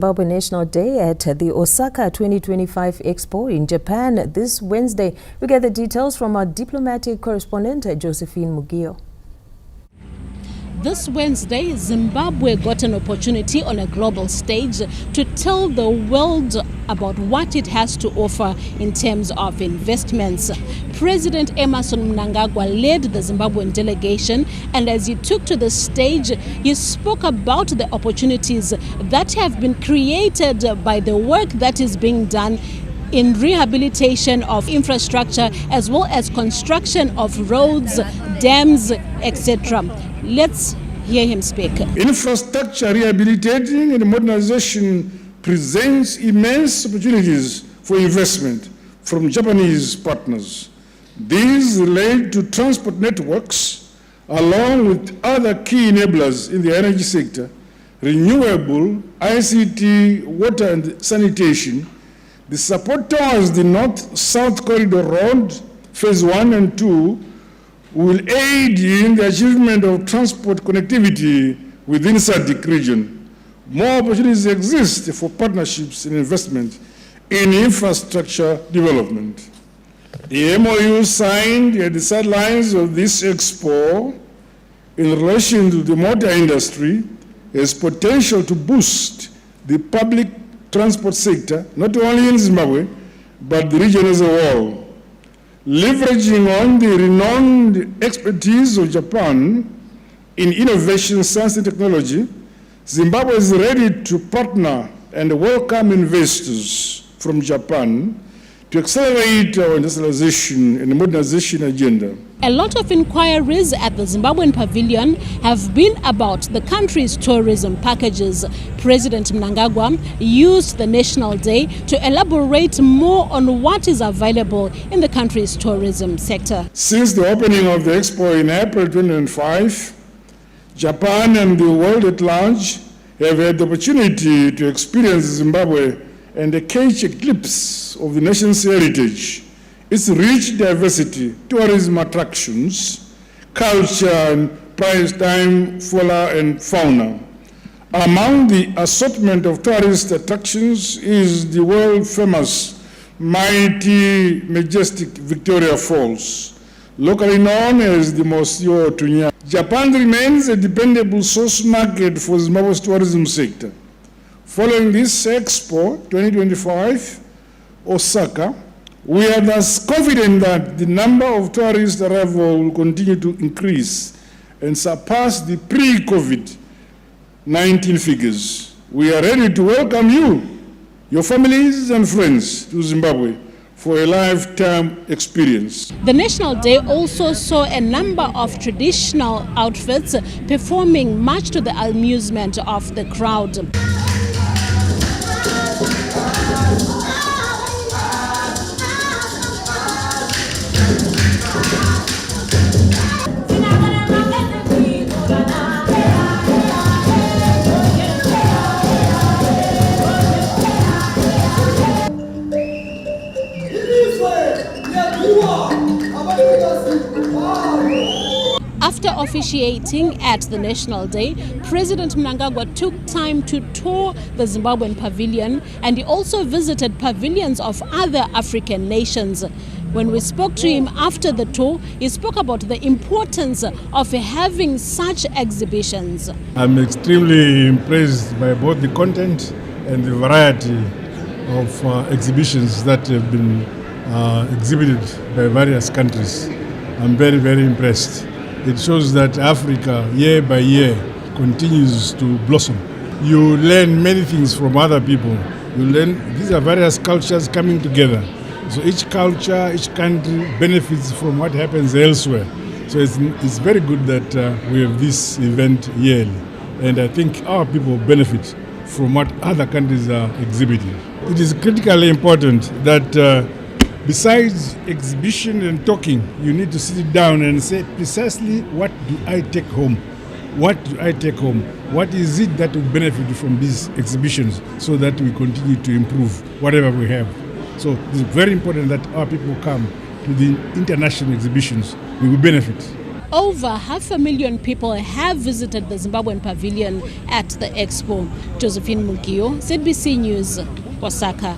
Zimbabwe National Day at the Osaka 2025 Expo in Japan this Wednesday. We get the details from our diplomatic correspondent, Josephine Mugio. This Wednesday, Zimbabwe got an opportunity on a global stage to tell the world about what it has to offer in terms of investments. President Emmerson Mnangagwa led the Zimbabwean delegation, and as he took to the stage, he spoke about the opportunities that have been created by the work that is being done in rehabilitation of infrastructure as well as construction of roads, dams, etc. Let's hear him speak. Infrastructure rehabilitating and modernization presents immense opportunities for investment from Japanese partners. These relate to transport networks along with other key enablers in the energy sector, renewable, ICT, water and sanitation. The support towards the North-South Corridor Road, Phase 1 and 2, will aid in the achievement of transport connectivity within SADC region. More opportunities exist for partnerships and investment in infrastructure development. The MOU signed at the sidelines of this Expo in relation to the motor industry has potential to boost the public transport sector, not only in Zimbabwe, but the region as a whole. Leveraging on the renowned expertise of Japan in innovation, science and technology, Zimbabwe is ready to partner and welcome investors from Japan to accelerate our industrialization and modernization agenda. A lot of inquiries at the Zimbabwean pavilion have been about the country's tourism packages. President Mnangagwa used the National Day to elaborate more on what is available in the country's tourism sector. Since the opening of the Expo in April 2005, Japan and the world at large have had the opportunity to experience Zimbabwe and catch a glimpse of the nation's heritage, its rich diversity, tourism attractions, culture, and primetime flora and fauna. Among the assortment of tourist attractions is the world-famous, mighty, majestic Victoria Falls, locally known as the Museo Tunya. Japan remains a dependable source market for Zimbabwe's tourism sector. Following this Expo 2025, Osaka, we are thus confident that the number of tourist arrivals will continue to increase and surpass the pre-COVID-19 figures. We are ready to welcome you, your families and friends to Zimbabwe for a lifetime experience. The National Day also saw a number of traditional outfits performing much to the amusement of the crowd. After officiating at the National Day, President Mnangagwa took time to tour the Zimbabwean pavilion, and he also visited pavilions of other African nations. When we spoke to him after the tour, he spoke about the importance of having such exhibitions. I'm extremely impressed by both the content and the variety of exhibitions that have been exhibited by various countries. I'm very, very impressed. It shows that Africa, year by year, continues to blossom. You learn many things from other people. You learn, these are various cultures coming together. So each culture, each country benefits from what happens elsewhere. So it's very good that we have this event yearly. And I think our people benefit from what other countries are exhibiting. It is critically important that besides exhibition and talking, you need to sit down and say precisely what do I take home? What do I take home? What is it that will benefit from these exhibitions so that we continue to improve whatever we have? So it's very important that our people come to the international exhibitions. We will benefit. Over 500,000 people have visited the Zimbabwean pavilion at the Expo. Josephine Mugio, ZBC News, Osaka.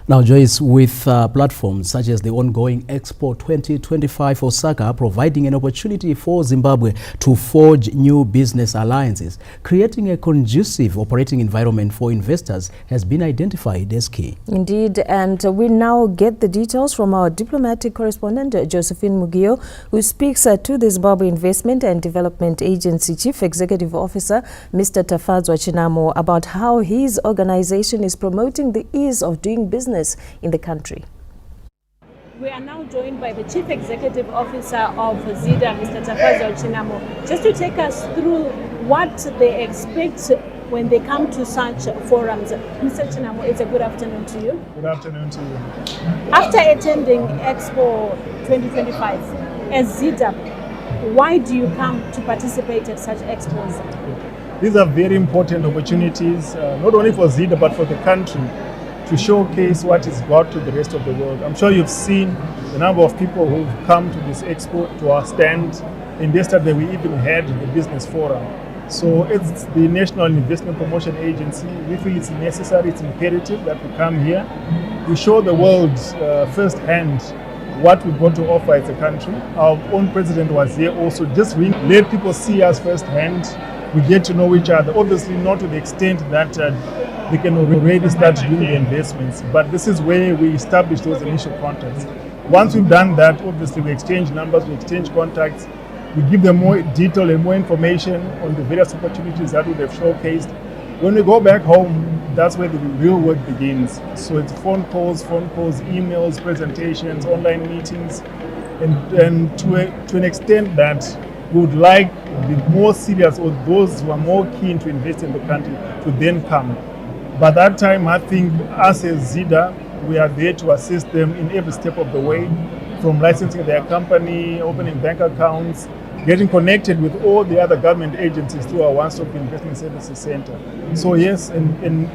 Now, Joyce, with platforms such as the ongoing Expo 2025 Osaka providing an opportunity for Zimbabwe to forge new business alliances, creating a conducive operating environment for investors has been identified as key. Indeed, and we now get the details from our diplomatic correspondent, Josephine Mugio, who speaks to the Zimbabwe Investment and Development Agency Chief Executive Officer, Mr. Tafadzwa Chinamo, about how his organization is promoting the ease of doing business in the country. We are now joined by the Chief Executive Officer of ZIDA, Mr. Tafadzwa Chinamo, just to take us through what they expect when they come to such forums. Mr. Chinamo, it's a good afternoon to you. Good afternoon to you. After attending Expo 2025, as ZIDA, why do you come to participate at such expos? These are very important opportunities, not only for ZIDA but for the country, to showcase what is got to the rest of the world. I'm sure you've seen the number of people who've come to this expo, to our stand. And yesterday we even had the business forum. So it's the National Investment Promotion Agency. We feel it's necessary, it's imperative that we come here. We show the world firsthand what we've got to offer as a country. Our own president was here also, just let people see us firsthand. We get to know each other, obviously not to the extent that they can already start doing the investments, but this is where we establish those initial contacts. Once we've done that, obviously we exchange numbers, we exchange contacts, we give them more detail and more information on the various opportunities that we have showcased. When we go back home, that's where the real work begins. So it's phone calls, emails, presentations, online meetings, and to an extent that we would like the more serious or those who are more keen to invest in the country to then come. By that time, I think us as ZIDA, we are there to assist them in every step of the way, from licensing their company, opening bank accounts, getting connected with all the other government agencies through our one-stop investment services center. So yes, an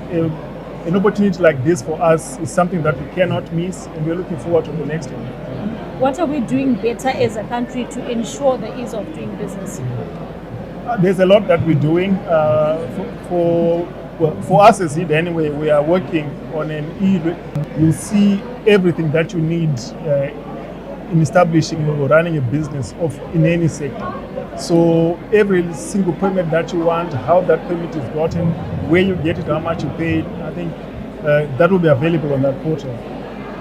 opportunity like this for us is something that we cannot miss, and we're looking forward to the next one. What are we doing better as a country to ensure the ease of doing business? There's a lot that we're doing. For us as ZIDA anyway, we are working on an you'll see everything that you need in establishing or running a business in any sector. So every single permit that you want, how that permit is gotten, where you get it, how much you paid, I think that will be available on that portal.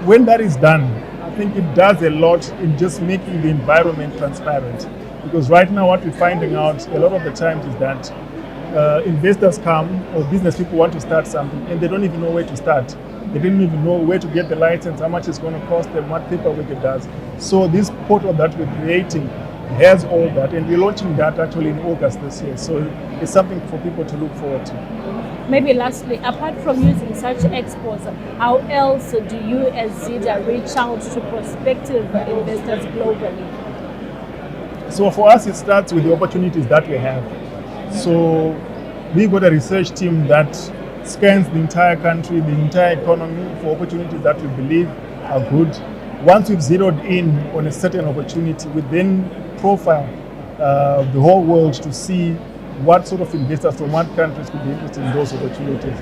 When that is done, I think it does a lot in just making the environment transparent. Because right now what we're finding out a lot of the times is that investors come or business people want to start something and they don't even know where to start. They didn't even know where to get the license, how much it's going to cost them, what paperwork it does. So this portal that we're creating has all that, and we're launching that actually in August this year. So it's something for people to look forward to. Maybe lastly, apart from using such expos, how else do you as ZIDA reach out to prospective investors globally? So for us, it starts with the opportunities that we have. So we've got a research team that scans the entire country, the entire economy for opportunities that we believe are good. Once we've zeroed in on a certain opportunity, we then profile the whole world to see what sort of investors from what countries could be interested in those opportunities.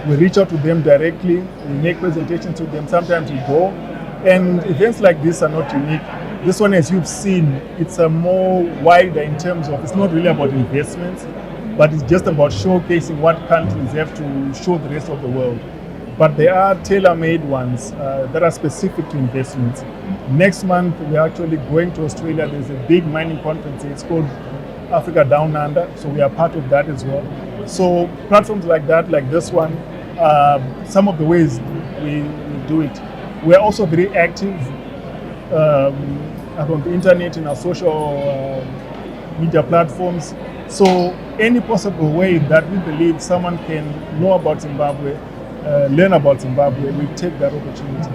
We reach out to them directly, we make presentations to them, sometimes we go. And events like this are not unique. This one, as you've seen, it's a more wider in terms of, it's not really about investments, but it's just about showcasing what countries have to show the rest of the world. But there are tailor-made ones that are specific to investments. Next month, we're actually going to Australia. There's a big mining conference. It's called Africa Down Under, so we are part of that as well. So platforms like that, like this one, some of the ways we do it. We're also very active on the internet, in our social media platforms. So any possible way that we believe someone can know about Zimbabwe, learn about Zimbabwe, we take that opportunity.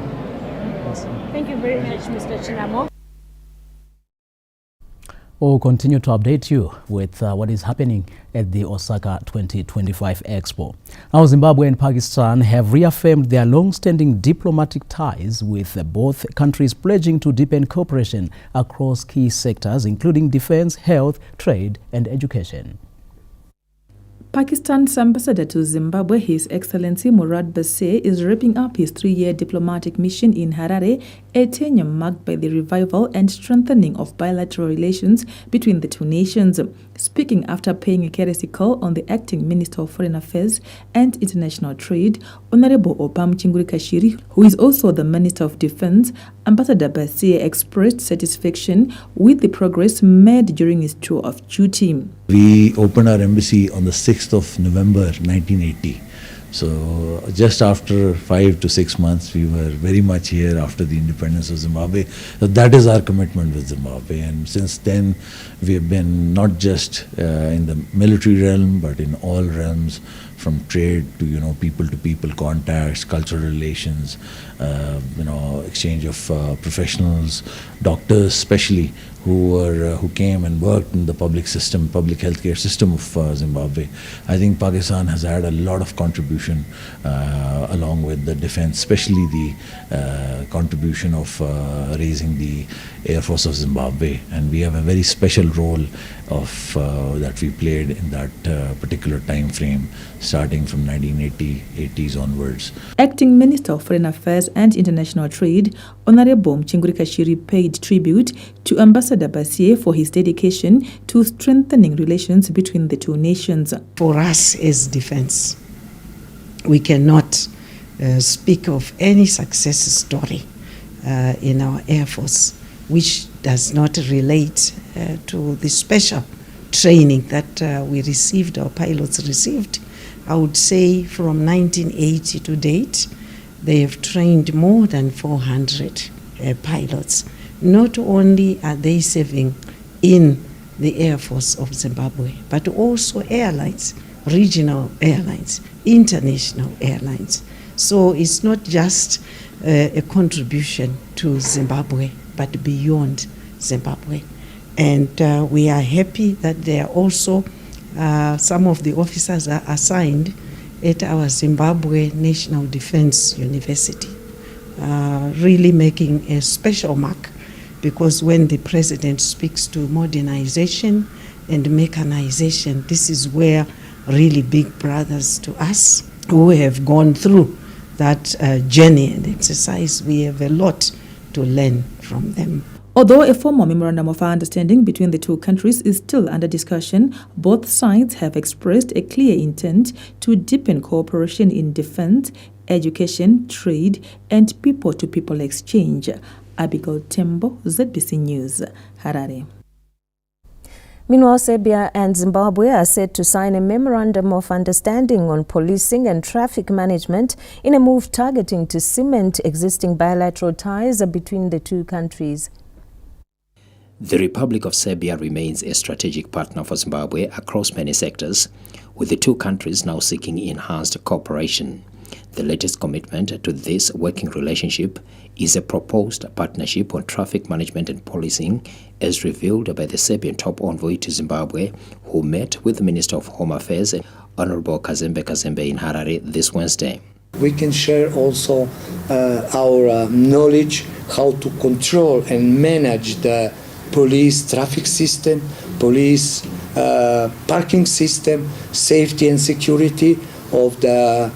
Yes. Thank you very much, Mr. Chinamo. We'll continue to update you with what is happening at the Osaka 2025 Expo. Now, Zimbabwe and Pakistan have reaffirmed their long-standing diplomatic ties, with both countries pledging to deepen cooperation across key sectors, including defense, health, trade, and education. Pakistan's ambassador to Zimbabwe, His Excellency Murad Bassir, is wrapping up his 3-year diplomatic mission in Harare, a tenure marked by the revival and strengthening of bilateral relations between the two nations. Speaking after paying a courtesy call on the acting Minister of Foreign Affairs and International Trade, Honorable Obam Chingurikashiri, who is also the Minister of Defense, Ambassador Bassir expressed satisfaction with the progress made during his tour of duty. We opened our embassy on the 6th of November 1980. So just after 5 to 6 months, we were very much here after the independence of Zimbabwe. So that is our commitment with Zimbabwe. And since then, we have been not just in the military realm, but in all realms, from trade to people-to-people contacts, cultural relations, exchange of professionals, doctors especially, who came and worked in the public healthcare system of Zimbabwe. I think Pakistan has had a lot of contribution along with the defense, especially the contribution of raising the Air Force of Zimbabwe, and we have a very special role of that we played in that particular time frame, starting from 1980s onwards. Acting Minister of Foreign Affairs and International Trade, Honorable Chingurikashiri, paid tribute to Ambassador Bassir for his dedication to strengthening relations between the two nations. For us as defense, we cannot speak of any success story in our Air Force which does not relate to the special training that we received, our pilots received. I would say from 1980 to date, they have trained more than 400 pilots. Not only are they serving in the Air Force of Zimbabwe, but also airlines, regional airlines, international airlines. So it's not just a contribution to Zimbabwe, but beyond Zimbabwe. And we are happy that there are also some of the officers are assigned at our Zimbabwe National Defense University, really making a special mark, because when the president speaks to modernization and mechanization, this is where really big brothers to us who have gone through that journey and exercise, we have a lot to learn from them. Although a formal memorandum of understanding between the two countries is still under discussion, both sides have expressed a clear intent to deepen cooperation in defense, education, trade, and people-to-people exchange. Abigail Tembo, ZBC News, Harare. Meanwhile, Serbia and Zimbabwe are set to sign a memorandum of understanding on policing and traffic management in a move targeting to cement existing bilateral ties between the two countries. The Republic of Serbia remains a strategic partner for Zimbabwe across many sectors, with the two countries now seeking enhanced cooperation. The latest commitment to this working relationship is a proposed partnership on traffic management and policing, as revealed by the Serbian top envoy to Zimbabwe, who met with the Minister of Home Affairs, Honorable Kazembe Kazembe, in Harare this Wednesday. We can share also our knowledge how to control and manage the police traffic system, police parking system, safety and security of the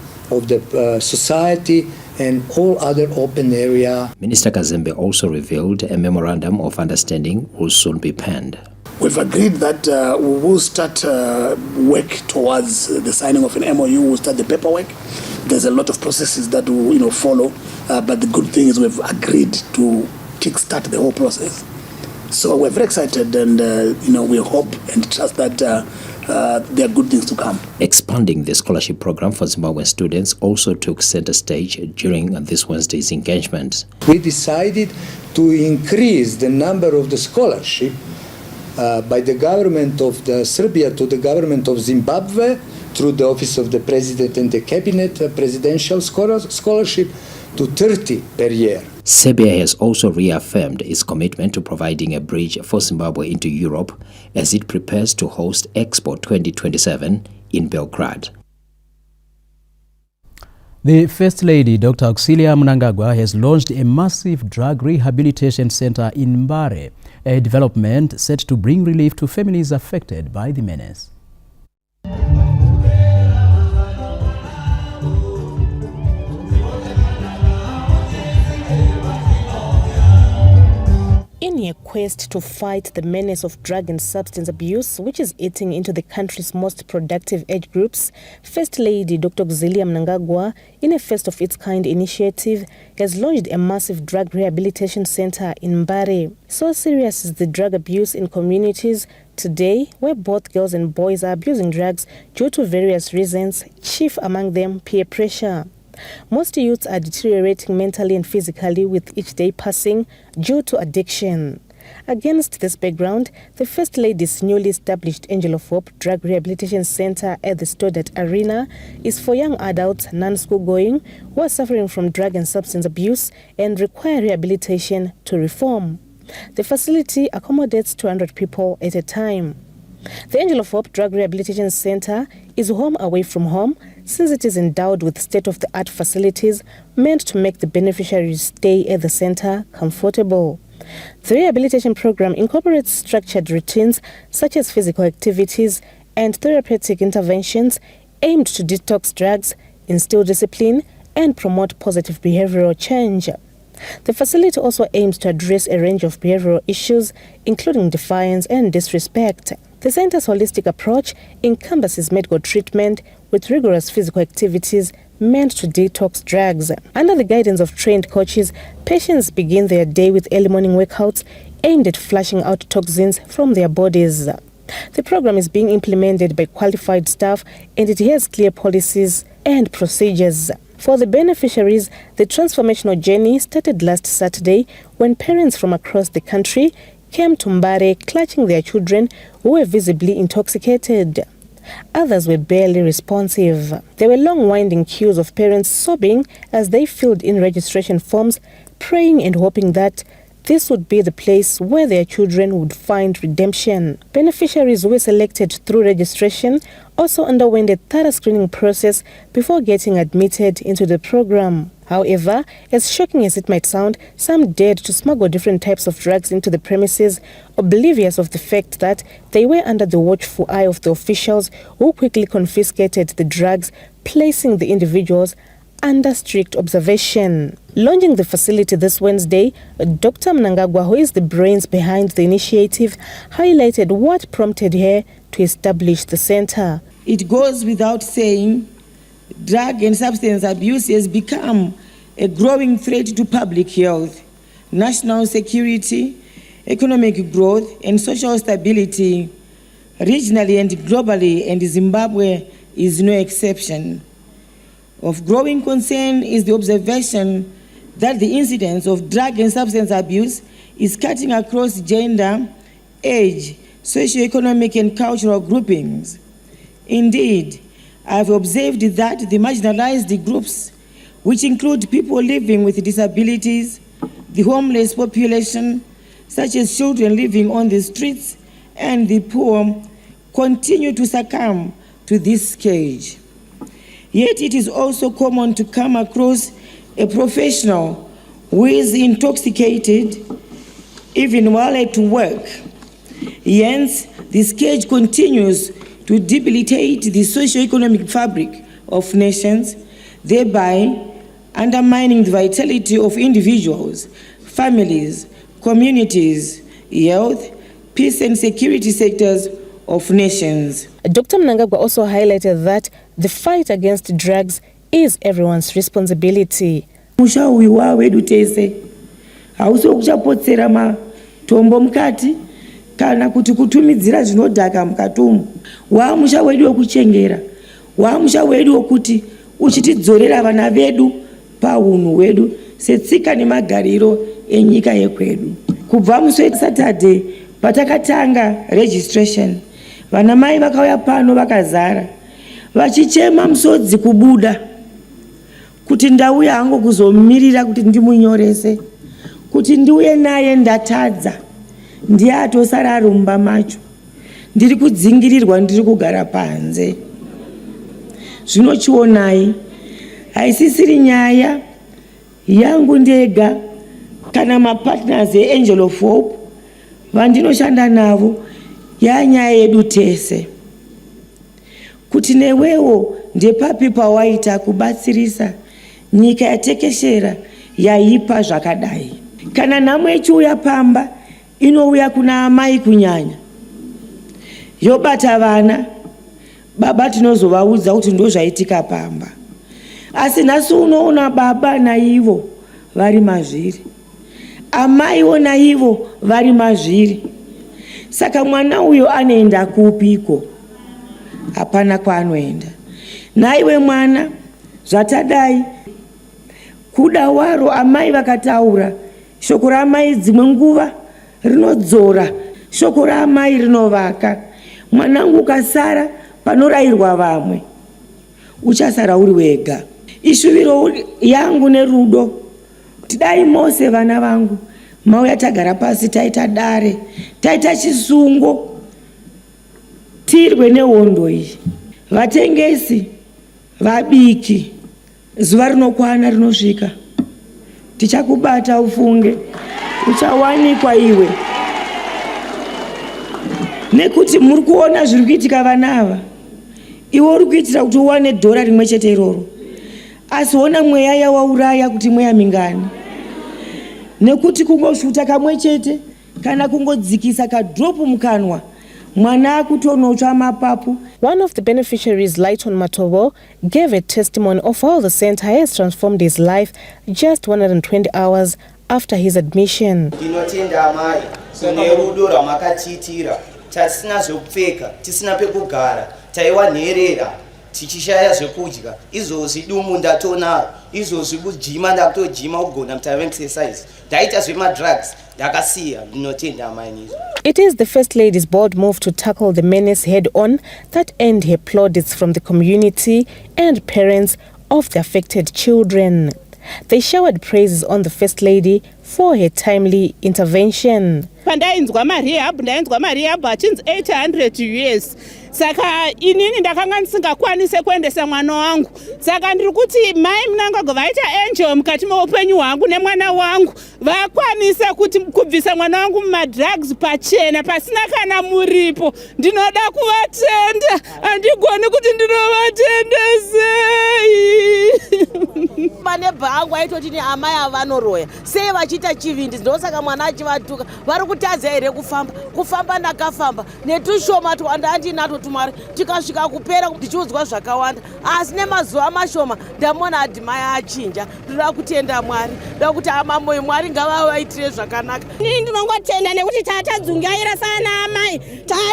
society, and all other open area. Minister Kazembe also revealed a memorandum of understanding will soon be penned. We've agreed that we will start work towards the signing of an MOU. We'll start the paperwork. There's a lot of processes that will follow, but the good thing is we've agreed to kickstart the whole process. So we're very excited, and we hope and trust that there are good things to come. Expanding the scholarship program for Zimbabwean students also took center stage during this Wednesday's engagement. We decided to increase the number of the scholarship by the government of Serbia to the government of Zimbabwe through the Office of the President and the Cabinet Presidential Scholarship to 30 per year. Serbia has also reaffirmed its commitment to providing a bridge for Zimbabwe into Europe as it prepares to host Expo 2027 in Belgrade. The First Lady, Dr. Auxilia Mnangagwa, has launched a massive drug rehabilitation center in Mbare, a development set to bring relief to families affected by the menace. In a quest to fight the menace of drug and substance abuse, which is eating into the country's most productive age groups, First Lady Dr. Auxilia Mnangagwa, in a first-of-its-kind initiative, has launched a massive drug rehabilitation center in Mbare. So serious is the drug abuse in communities today, where both girls and boys are abusing drugs due to various reasons, chief among them peer pressure. Most youths are deteriorating mentally and physically with each day passing due to addiction. Against this background, the First Lady's newly established Angel of Hope Drug Rehabilitation Center at the Stoddart Arena is for young adults, non-school going, who are suffering from drug and substance abuse and require rehabilitation to reform. The facility accommodates 200 people at a time. The Angel of Hope Drug Rehabilitation Center is home away from home, since it is endowed with state-of-the-art facilities meant to make the beneficiaries' stay at the center comfortable. The rehabilitation program incorporates structured routines such as physical activities and therapeutic interventions aimed to detox drugs, instill discipline, and promote positive behavioral change. The facility also aims to address a range of behavioral issues, including defiance and disrespect. The center's holistic approach encompasses medical treatment with rigorous physical activities meant to detox drugs. Under the guidance of trained coaches, patients begin their day with early morning workouts aimed at flushing out toxins from their bodies. The program is being implemented by qualified staff and it has clear policies and procedures. For the beneficiaries, the transformational journey started last Saturday when parents from across the country came to Mbare clutching their children who were visibly intoxicated. Others were barely responsive. There were long winding queues of parents sobbing as they filled in registration forms, praying and hoping that this would be the place where their children would find redemption. Beneficiaries who were selected through registration also underwent a thorough screening process before getting admitted into the program. However, as shocking as it might sound, some dared to smuggle different types of drugs into the premises, oblivious of the fact that they were under the watchful eye of the officials who quickly confiscated the drugs, placing the individuals under strict observation. Launching the facility this Wednesday, Dr. Mnangagwa, who is the brains behind the initiative, highlighted what prompted her to establish the center. It goes without saying, drug and substance abuse has become a growing threat to public health, national security, economic growth, and social stability, regionally and globally, and Zimbabwe is no exception. Of growing concern is the observation that the incidence of drug and substance abuse is cutting across gender, age, socioeconomic and cultural groupings. Indeed, I have observed that the marginalized groups, which include people living with disabilities, the homeless population, such as children living on the streets, and the poor, continue to succumb to this scourge. Yet it is also common to come across a professional who is intoxicated even while at work. Hence, the scourge continues to debilitate the socio-economic fabric of nations, thereby undermining the vitality of individuals, families, communities, health, peace and security sectors of nations. Dr. Mnangagwa also highlighted that the fight against drugs is everyone's responsibility. Mushauri wedu tese hauso kuchapotsera matombo mukati kana kuti kutumidzira zvinodhaka mukatumu. Wamusha wedu wekuchengera, wamusha wedu wekuti uchitidzorera vana vedu paunhu wedu setsika nemagariro enyika yekwedu. Kubva musi Saturday patakatanga registration, vana mai vakauya pano vakazara vachichema musodzi kubuda kuti ndauya hangu kuzomirira kuti ndimunyorese, kuti ndiuye naye ndatadza, ndiye atosara rumba macho, ndiri kudzingirirwa, ndiri kugara panze. Zvinochionai, haisisiri nyaya yangu ndega kana mapartners Angel of Hope vandinoshanda navo, yanyaya yedu tese. Kuti newewo ndepapi pawaita kubatsirisa nyika yatekeshera yaipa zvakadai. Kana nhamo ichiuya pamba, inouya kuna amai kunyanya, yobata vana, baba tinozovaudza kuti ndozvaitika pamba. Asi nhasi unoona baba naivo vari mazviri, amaiwo naivo vari mazviri. Saka mwana uyo anoenda kupiko? Hapana kwaanoenda. Naiwe mwana, zvatadai kuda waro amai vakataura, shoko ramai dzimwe nguva rinodzora, shoko ramai rinovaka. Mwanangu ukasara panorayirwa vamwe, uchasara uri wega. Ishuviro yangu nerudo, tidai mose vana vangu mauya tagara pasi, taita dare, taita chisungo, tirwe nehondo iyi. Vatengesi, vabiki, zuva rinokwana rinosvika, tichakubata ufunge, uchawanikwa iwe. Nekuti muri kuona zviri kuitika vana ava, iwe uri kuitira kuti uwane dhora rimwe chete iroro, asi ona mweya yawauraya kuti mweya mingani. Nekuti kungosvuta kamwe chete kana kungodzikisa kadropu mukanwa, mwana akutonotsva mapapu. One of the beneficiaries, Lighton Matobo, gave a testimony of how the center has transformed his life just 120 hours after his admission. Ndinotenda amai nerudo rwamakatiitira. Tasina zvekupfeka, tisina pekugara, taiwanherera, tichishaya zvekudya. Izvozvi dumu ndatonaro, izvozvi kujima ndakutojima kugona kuti exercise. Ndaita zvemadrugs, ndakasiya. Ndinotenda amai nizvo. It is the First Lady's bold move to tackle the menace head-on that earned her plaudits from the community and parents of the affected children. They showered praises on the First Lady for her timely intervention. Pandainzwa marehab achinzi 800 US. Saka inini ndakanga ndisingakwanise kuendesa mwana wangu. Saka ndiri kuti mai munangagwa vaita angel mukati meupenyu hwangu nemwana wangu vakwanisa kuti kubvisa mwana wangu mumadrugs pachena pasina kana muripo. Ndinoda kuvatenda, handigoni kuti ndinovatenda sei. Pane bhangu aitoti ni amai avanoroya sei vachita chivindi, ndosaka mwana achivatuka. Vari kutadza here kufamba ndakafamba netushoma twandandinato tumari tikasvika kupera ndichiudzwa zvakawanda, asi nemazuva mashoma ndamona adhimai achinja. Ndoda kutenda Mwari, ndoda kuti amamoyo Mwari ngavavaitire zvakanaka. Ini ndinongotenda nekuti tatadzungaira sana amai,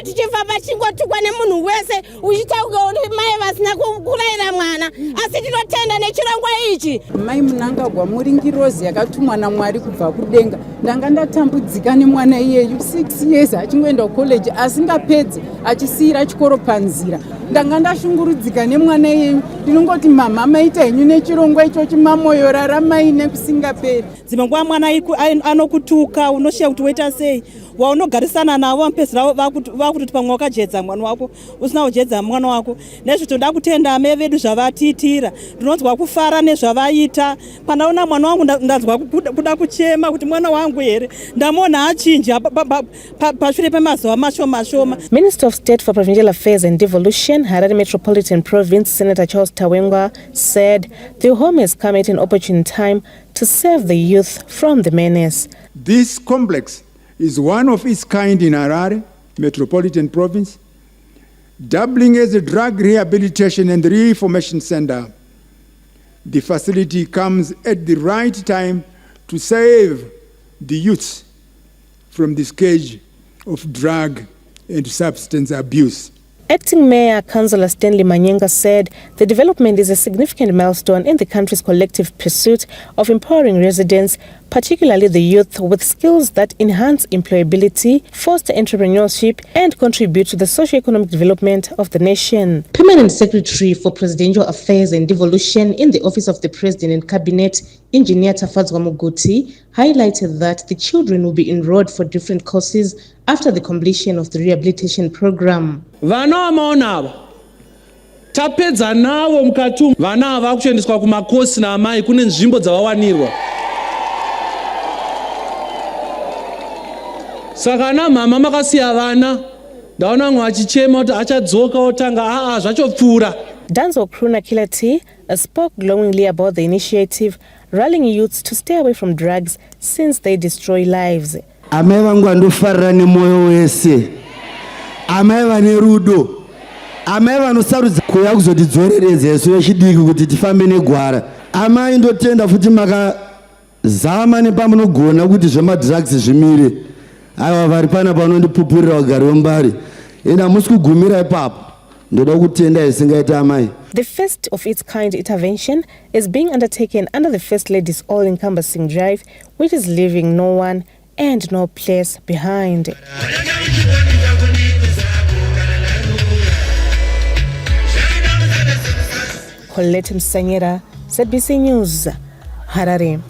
tichifamba chingotukwa nemunhu wese uchitaura kuti mai vasina kurayira mwana, asi tinotenda nechirongwa ichi. Mai Munangagwa muri ngirozi yakatumwa naMwari kubva kudenga. Ndanga ndatambudzika nemwana iyeyu 6 years achingoenda kucollege asingapedzi, achisiyira chikoro panzira. Ndanga ndashungurudzika nemwana iyeyu, ndinongoti mama maita henyu nechirongwa ichochi mamoyo raramai nekusingaperi. Dzimwe nguva mwana anokutuka, unoshiya kuti woita sei, waunogarisana navo mupedzisira vakutoti pamwe wakajedza mwana wako usina kujedza mwana wako. Nezvo toda kutenda amai vedu zvavatiitira, ndinonzwa kufara nezvavaita. Pandaona mwana wangu ndanzwa kuda kuchema kuti mwana wangu here ndamona achinja pashure pemazuva mashoma. Minister of State for Provincial Affairs and Devolution, Harare Metropolitan Province, Senator Charles Tawengwa, said the home has come at an opportune time to save the youth from the menace. This complex is one of its kind in Harare Metropolitan Province, doubling as a drug rehabilitation and reformation center. The facility comes at the right time to save the youth from the scourge of drug and substance abuse. Acting Mayor Councillor Stanley Manyenga said the development is a significant milestone in the country's collective pursuit of empowering residents, particularly the youth, with skills that enhance employability, foster entrepreneurship, and contribute to the socio-economic development of the nation. Permanent Secretary for Presidential Affairs and Devolution in the Office of the President and Cabinet, Engineer Tafadzwa Muguti, highlighted that the children will be enrolled for different courses after the completion of the rehabilitation program. Vana vamaona tapedza navo mukati vana vakuendeswa kumakosi naamai kune nzvimbo dzavawanirwa. Saka ana mama makasiya vana ndaona mwe achichema kuti achadzoka otanga zvachopfuura. Danzo Kruna Kilati spoke glowingly about the initiative, rallying youths to stay away from drugs since they destroy lives. Amai vangu vandofarira nemoyo wese, amai vane rudo, amai vanosarudza kuuya kuzotidzoreredza isu vechidiki kuti tifambe negwara. Amai ndotenda futi makazama nepamunogona kuti zvemadrugs zvimire. Aiwa vari pana panondipupurira ugari wembari. Enda musi kugumira ipapo. Ndoda kutenda isingaita amai. The first of its kind intervention is being undertaken under the First Lady's all-encompassing drive, which is leaving no one and no place behind. Colette Msanyera, ZBC News, Harare.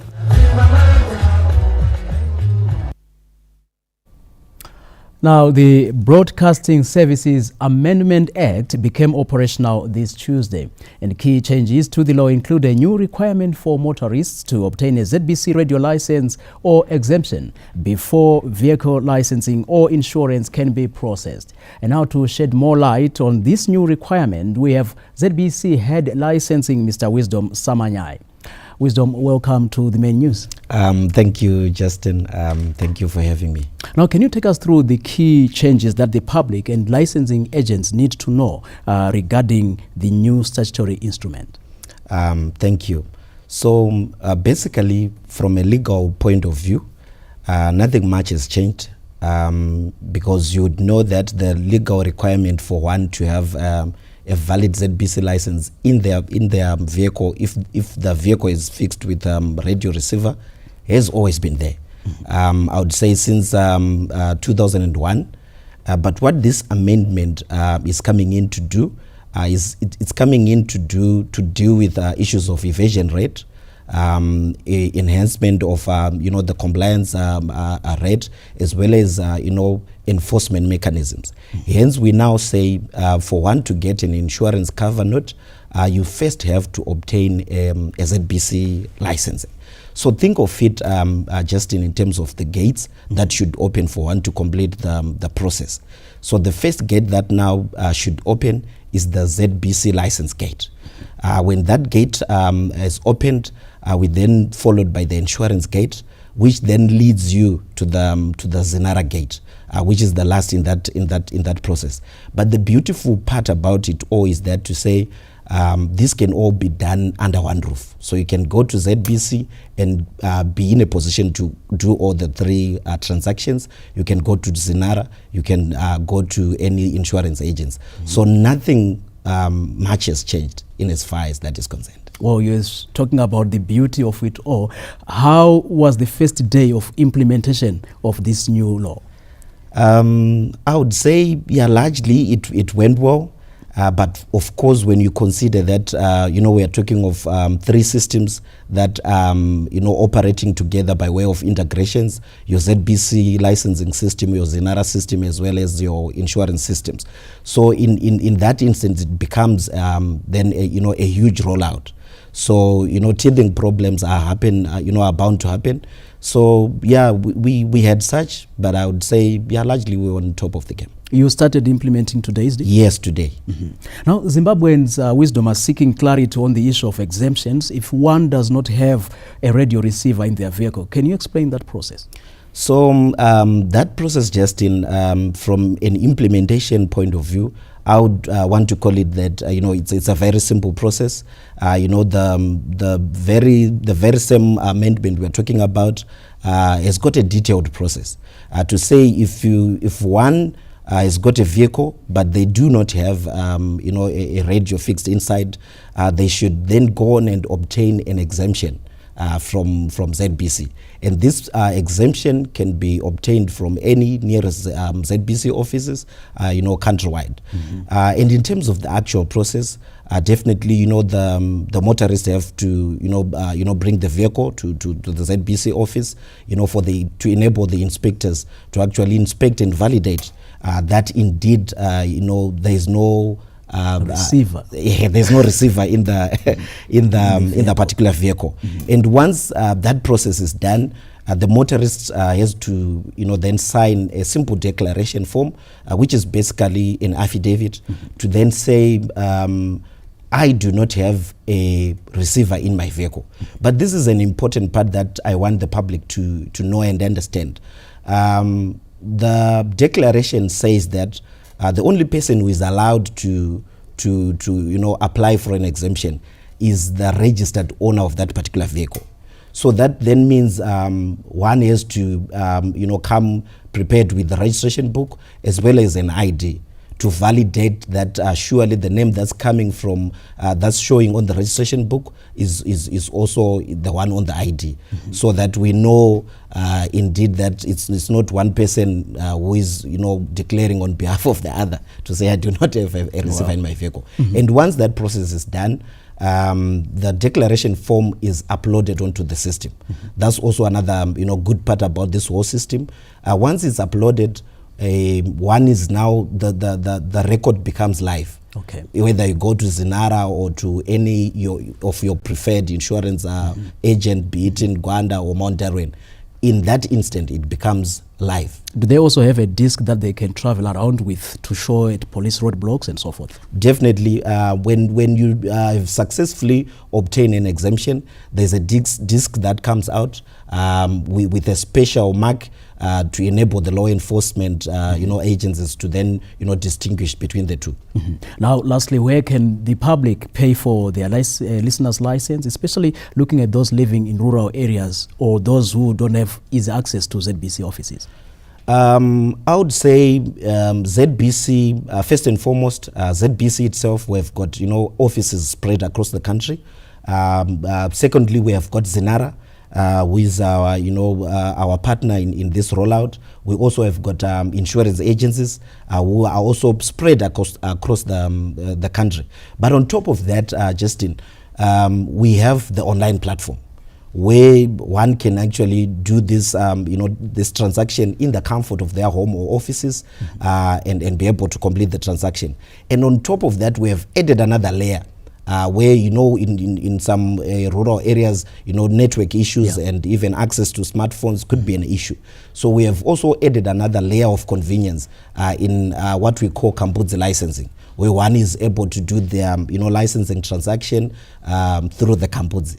Now, the Broadcasting Services Amendment Act became operational this Tuesday, and key changes to the law include a new requirement for motorists to obtain a ZBC radio license or exemption before vehicle licensing or insurance can be processed. And now, to shed more light on this new requirement, we have ZBC Head Licensing, Mr. Wisdom Samanyai. Wisdom, welcome to the main news. Thank you, Justin. Thank you for having me. Now, can you take us through the key changes that the public and licensing agents need to know regarding the new statutory instrument? Thank you. So, basically, from a legal point of view, nothing much has changed because you would know that the legal requirement for one to have a valid ZBC license in their vehicle, if the vehicle is fixed with radio receiver, has always been there. I would say since 2001. But what this amendment is coming in to do is it's coming in to deal with issues of evasion rate, enhancement of the compliance rate, as well as enforcement mechanisms. Hence, we now say for one to get an insurance cover note, you first have to obtain a ZBC license. So think of it just in terms of the gates that should open for one to complete the process. So the first gate that now should open is the ZBC license gate. When that gate is opened, we then followed by the insurance gate, which then leads you to the Zinara gate, which is the last in that process. But the beautiful part about it all is that to say this can all be done under one roof. So you can go to ZBC and be in a position to do all the three transactions. You can go to Zinara, you can go to any insurance agents. So nothing much has changed in as far as that is concerned. Well, you're talking about the beauty of it all. How was the first day of implementation of this new law? I would say, largely it went well. But of course, when you consider that, we are talking of three systems that, operating together by way of integrations, your ZBC licensing system, your Zinara system, as well as your insurance systems. So in that instance, it becomes then a huge rollout. So, teething problems are bound to happen. So, we had such, but I would say, largely we were on top of the game. You started implementing today's day? Yes, today. Now, Zimbabweans' wisdom are seeking clarity on the issue of exemptions if one does not have a radio receiver in their vehicle. Can you explain that process? So, that process, Justin, from an implementation point of view, I would want to call it that it's a very simple process. The very same amendment we're talking about has got a detailed process to say if one has got a vehicle, but they do not have a radio fixed inside, they should then go on and obtain an exemption from ZBC. And this exemption can be obtained from any nearest ZBC offices, countrywide. And in terms of the actual process, definitely, the motorists have to, bring the vehicle to the ZBC office, to enable the inspectors to actually inspect and validate that indeed, there is no receiver. There's no receiver in the in the particular vehicle. And once that process is done, the motorist has to then sign a simple declaration form, which is basically an affidavit to then say, I do not have a receiver in my vehicle. But this is an important part that I want the public to know and understand. The declaration says that the only person who is allowed to apply for an exemption is the registered owner of that particular vehicle. So that then means one has to come prepared with the registration book as well as an ID to validate that surely the name that's coming from that's showing on the registration book is also the one on the ID, so that we know indeed that it's not one person who is declaring on behalf of the other to say I do not have a receiver in my vehicle. And once that process is done, the declaration form is uploaded onto the system. That's also another good part about this whole system. Once it's uploaded, one is now the record becomes live. Okay. Whether you go to Zinara or to any of your preferred insurance agent, be it in Gwanda or Mount Darwin, in that instant it becomes live. Do they also have a disc that they can travel around with to show at police roadblocks and so forth? Definitely. When you have successfully obtained an exemption, there's a disc that comes out with a special mark to enable the law enforcement agencies to then distinguish between the two. Now, lastly, where can the public pay for their listener's license, especially looking at those living in rural areas or those who don't have easy access to ZBC offices? I would say ZBC, first and foremost, ZBC itself, we've got offices spread across the country. Secondly, we have got Zinara, who is our our partner in this rollout. We also have got insurance agencies who are also spread across the country. But on top of that, Justin, we have the online platform, where one can actually do this, this transaction in the comfort of their home or offices, and be able to complete the transaction. And on top of that, we have added another layer, where in some rural areas, network issues and even access to smartphones could be an issue. So we have also added another layer of convenience in what we call Kambudzi licensing, where one is able to do their licensing transaction through the Kambudzi.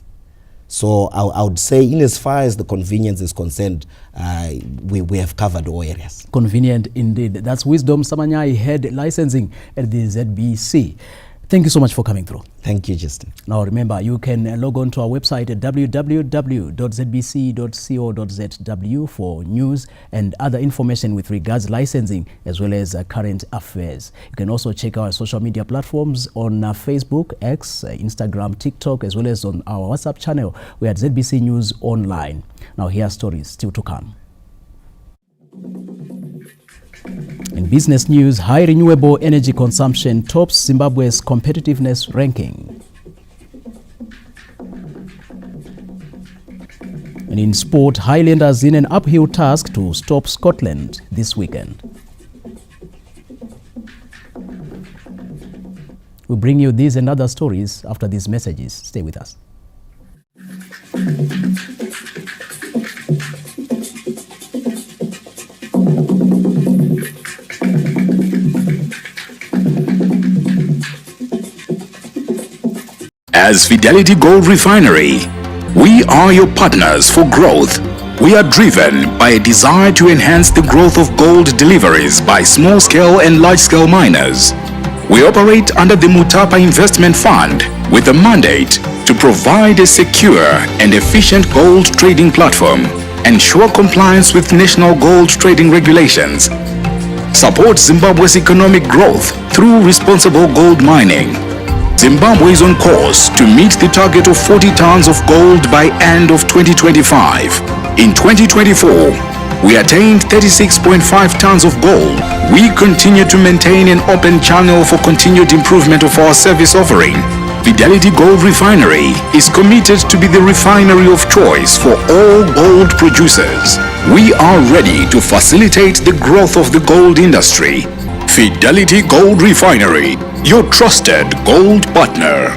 So I would say, in as far as the convenience is concerned, we have covered all areas. Convenient indeed. That's Wisdom Samanyai, head licensing at the ZBC. Thank you so much for coming through. Thank you, Justin. Now remember, you can log on to our website at www.zbc.co.zw for news and other information with regards licensing as well as current affairs. You can also check our social media platforms on Facebook, X, Instagram, TikTok, as well as on our WhatsApp channel. We're at ZBC News Online. Now here are stories still to come. In business news, high renewable energy consumption tops Zimbabwe's competitiveness ranking. And in sport, Highlanders in an uphill task to stop Scotland this weekend. We'll bring you these and other stories after these messages. Stay with us. As Fidelity Gold Refinery, we are your partners for growth. We are driven by a desire to enhance the growth of gold deliveries by small-scale and large-scale miners. We operate under the Mutapa Investment Fund with a mandate to provide a secure and efficient gold trading platform, ensure compliance with national gold trading regulations, Support Zimbabwe's economic growth through responsible gold mining. Zimbabwe is on course to meet the target of 40 tons of gold by end of 2025. In 2024, we attained 36.5 tons of gold. We continue to maintain an open channel for continued improvement of our service offering. Fidelity Gold Refinery is committed to be the refinery of choice for all gold producers. We are ready to facilitate the growth of the gold industry. Fidelity Gold Refinery, your trusted gold partner.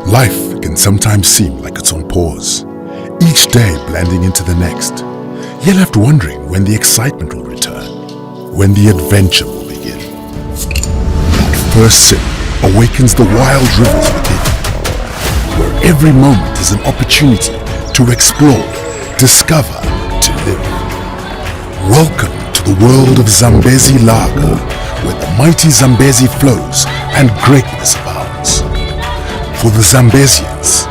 Life can sometimes seem like it's on pause, each day blending into the next. You're left wondering when the excitement will return, when the adventure will begin. That first sip awakens the wild rivers within, where every moment is an opportunity to explore, discover, to live. Welcome to the world of Zambezi Lager, where the mighty Zambezi flows and greatness abounds. For the Zambezians,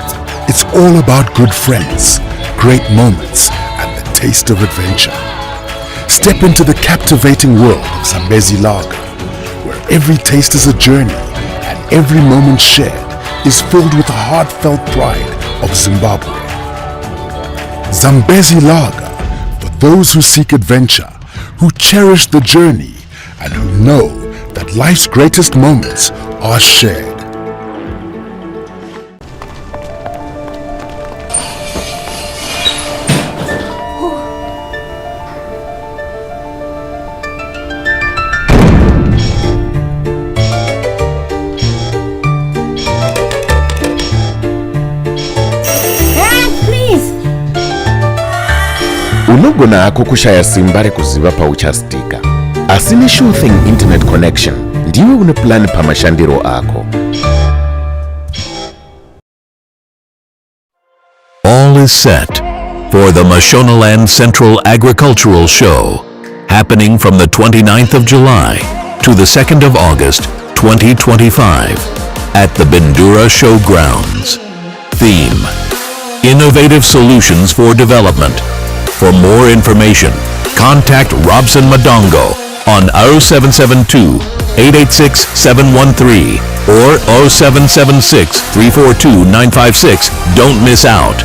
it's all about good friends, great moments, and the taste of adventure. Step into the captivating world of Zambezi Lager, where every taste is a journey and every moment shared is filled with the heartfelt pride of Zimbabwe. Zambezi Lager, for those who seek adventure, who cherish the journey, and who know that life's greatest moments are shared. unogona hako kushaya simba rekuziva pauchastika, asi neSure Thing Internet Connection ndiwe une plan pamashandiro ako. All is set for the Mashonaland Central Agricultural Show, happening from the 29th of July to the 2nd of August 2025 at the Bindura Showgrounds. Theme: Innovative Solutions for Development. For more information, contact Robson Madongo on 0772-886-713 or 0776-342-956. Don't miss out.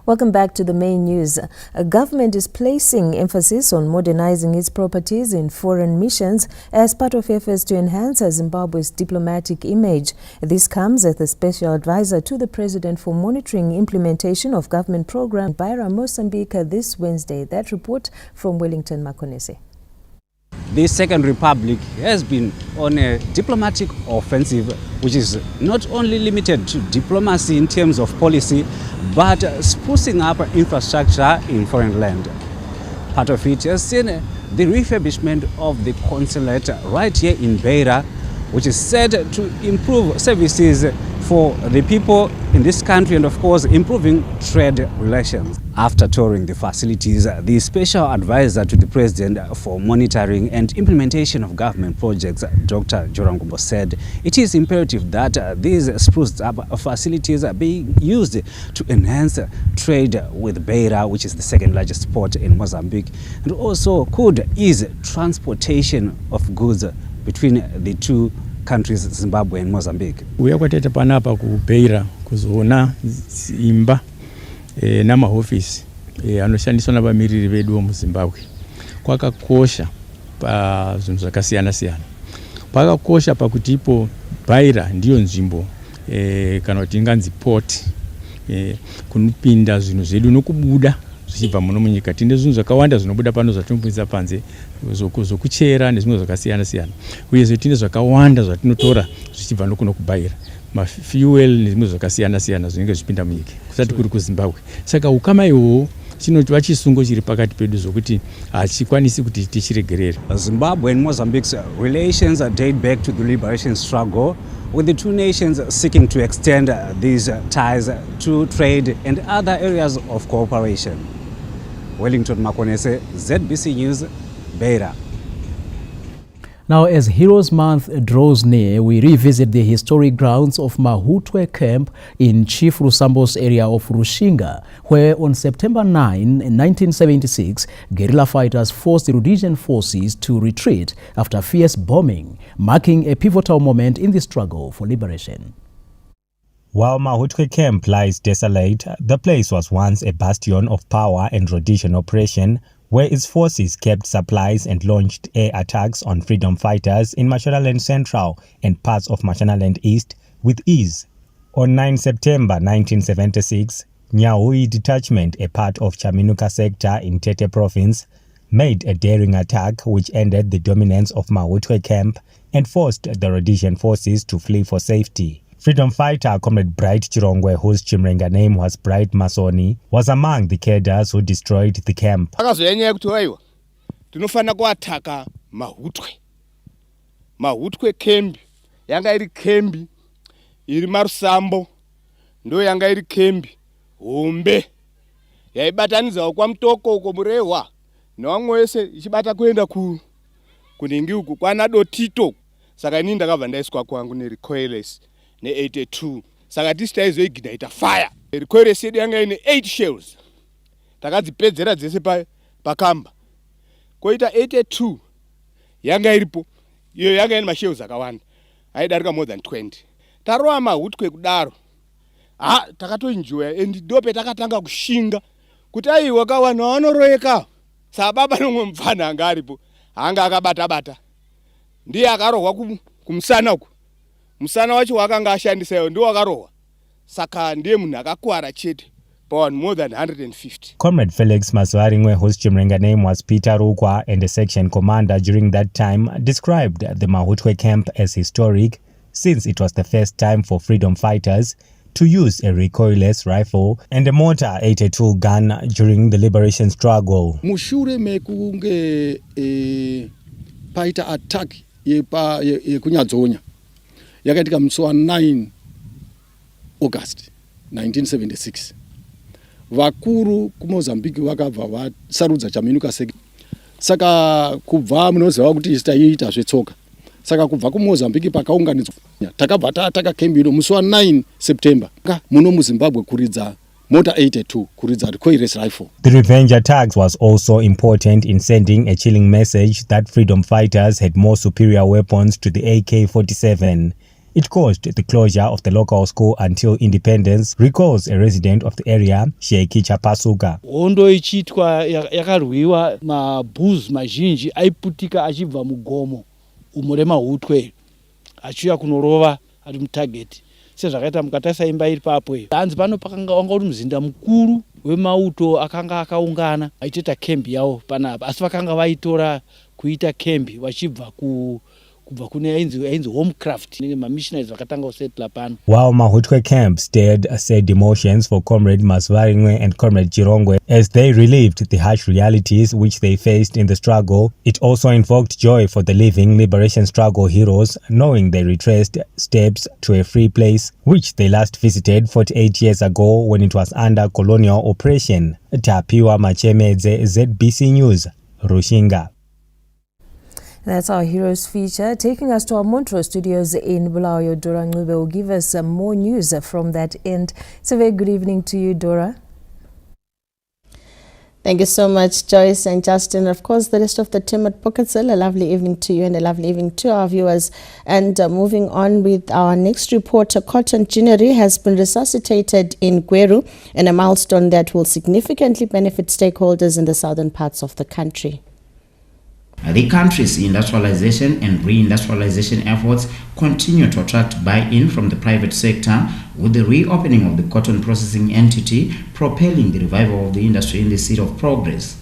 Welcome back to the main news. A government is placing emphasis on modernizing its properties in foreign missions as part of efforts to enhance Zimbabwe's diplomatic image. This comes as the special advisor to the president for monitoring implementation of government program Beira, Mozambique this Wednesday. That report from Wellington Makonese. The Second Republic has been on a diplomatic offensive, which is not only limited to diplomacy in terms of policy, but sprucing up infrastructure in foreign land. Part of it has seen the refurbishment of the consulate right here in Beira, which is said to improve services for the people in this country and, of course, improving trade relations. After touring the facilities, the special advisor to the president for monitoring and implementation of government projects, Dr. Jorangumbo, said it is imperative that these spruced up facilities are being used to enhance trade with Beira, which is the second largest port in Mozambique, and also could ease transportation of goods between the two countries, Zimbabwe and Mozambique. We are kwatete panapa ku Beira kuzoona imba nama office anoshandiswa navamiriri vedu mu Zimbabwe. Kwakakosha pa zvinhu zvakasiyana siyana. Pakakosha pakuti ipo Beira ndiyo nzvimbo kana kuti inganzi port kunopinda zvinhu zvedu nokubuda zvichibva muno munyika. Tine zvinhu zvakawanda zvinobuda pano zvatinoburitsa panze zokuchera nezvimwe zvakasiyana siyana. Uyezve tine zvakawanda zvatinotora zvichibva nokuno kuBeira. Mafuel nezvimwe zvakasiyana siyana zvinenge zvipinda munyika kusati kuri kuZimbabwe. Saka ukama ihwo chinotwa chisungo chiri pakati pedu zokuti hachikwanisi kuti tichiregerere. Zimbabwe and Mozambique's relations date back to the liberation struggle, with the two nations seeking to extend these ties to trade and other areas of cooperation. Wellington Makonese, ZBC News, Beira. Now, as Heroes Month draws near, we revisit the historic grounds of Mahutwe Camp in Chief Rusambo's area of Rushinga, where on September 9, 1976, guerrilla fighters forced the Rhodesian forces to retreat after fierce bombing, marking a pivotal moment in the struggle for liberation. While Mahutwe Camp lies desolate, the place was once a bastion of power and Rhodesian oppression, where its forces kept supplies and launched air attacks on freedom fighters in Mashonaland Central and parts of Mashonaland East with ease. On 9 September 1976, Nyahui Detachment, a part of Chaminuka sector in Tete Province, made a daring attack which ended the dominance of Mahutwe Camp and forced the Rhodesian forces to flee for safety. Freedom fighter Comrade Bright Chirongwe, whose Chimrenga name was Bright Masoni, was among the cadres who destroyed the camp. Tunofana kuataka Mahutwe kembi yanga iri kembi iri Marusambo ndo yanga iri kembi hombe yaibatanidza kwa mutoko uko murehwa nevamwe wese ichibata kuenda kuningi uku kwana Dotito. Saka ini ndakabva ndaiswa kwangu nerecoilless ne82. Saka tisitaizoiginaita fire. Recoilless yedu yanga ine 8 shells. Takadzipedzera dzese pakamba. Koita 82 yanga iripo. Iyo yanga ine mashells akawanda. Aidarika more than 20. Taroa Mahutwe kudaro. Takatoenjoya and ndope takatanga kushinga. Kuti aiwa kawana vanoroeka. Sababa nomwe mfana anga aripo. Anga akabata. Ndiye akarohwa kumusana uku. Musana wacho wakanga ashandisayo ndio wakarohwa. Saka ndiye munhu akakuwara chete. But more than 150. Comrade Felix Maswaringwe, whose Chimrenga name was Peter Rukwa and a section commander during that time, described the Mahutwe camp as historic since it was the first time for freedom fighters to use a recoilless rifle and a mortar 82 gun during the liberation struggle. Mushure mekunge paita attack yekunyadzonya yakaitika musi wa 9 August 1976. Vakuru kuMozambique vakabva vasarudza Chaminuka sector. Saka kubva munoziva kuti isitaita zvetsoka. Saka kubva kuMozambique pakaunganidzwa takabva tataka camp ino musi wa 9 September muno muZimbabwe kuridza Motor 82 kuridza recoilless rifle. The revenge attacks was also important in sending a chilling message that freedom fighters had more superior weapons to the AK-47. It caused the closure of the local school until independence, recalls a resident of the area, Sheiki Chapasuka. Hondo ichitwa yakarwiwa mabhuzi mazhinji aiputika achibva mugomo umurema Mahutwe achiuya kunorova ari mutarget. Sezvakaita mukatarisa imba iri papo hanzi pano pakanga wanga uri muzinda mukuru wemauto akanga akaungana aitota camp yawo panapa, asi vakanga vaitora kuita camp vachibva kubva kune ainzi homecraft mamissionaries vakatanga kusetla pano. While Mahutwe camp stirred sad emotions for Comrade Maswaringwe and Comrade Chirongwe as they relived the harsh realities which they faced in the struggle, it also invoked joy for the living liberation struggle heroes, knowing they retraced steps to a free place which they last visited 48 years ago when it was under colonial oppression. Tapiwa Machemedze, ZBC News, Rushinga. That's our Heroes feature. Taking us to our Montreux studios in Bulawayo, Dora Ngube will give us some more news from that end. It's a very good evening to you, Dora. Thank you so much, Joyce and Justin. Of course, the rest of the team at Pocketville, a lovely evening to you and a lovely evening to our viewers. And moving on with our next report, cotton ginnery has been resuscitated in Gweru, and a milestone that will significantly benefit stakeholders in the southern parts of the country. The country's industrialization and reindustrialization efforts continue to attract buy-in from the private sector, with the reopening of the cotton processing entity propelling the revival of the industry in the seat of progress.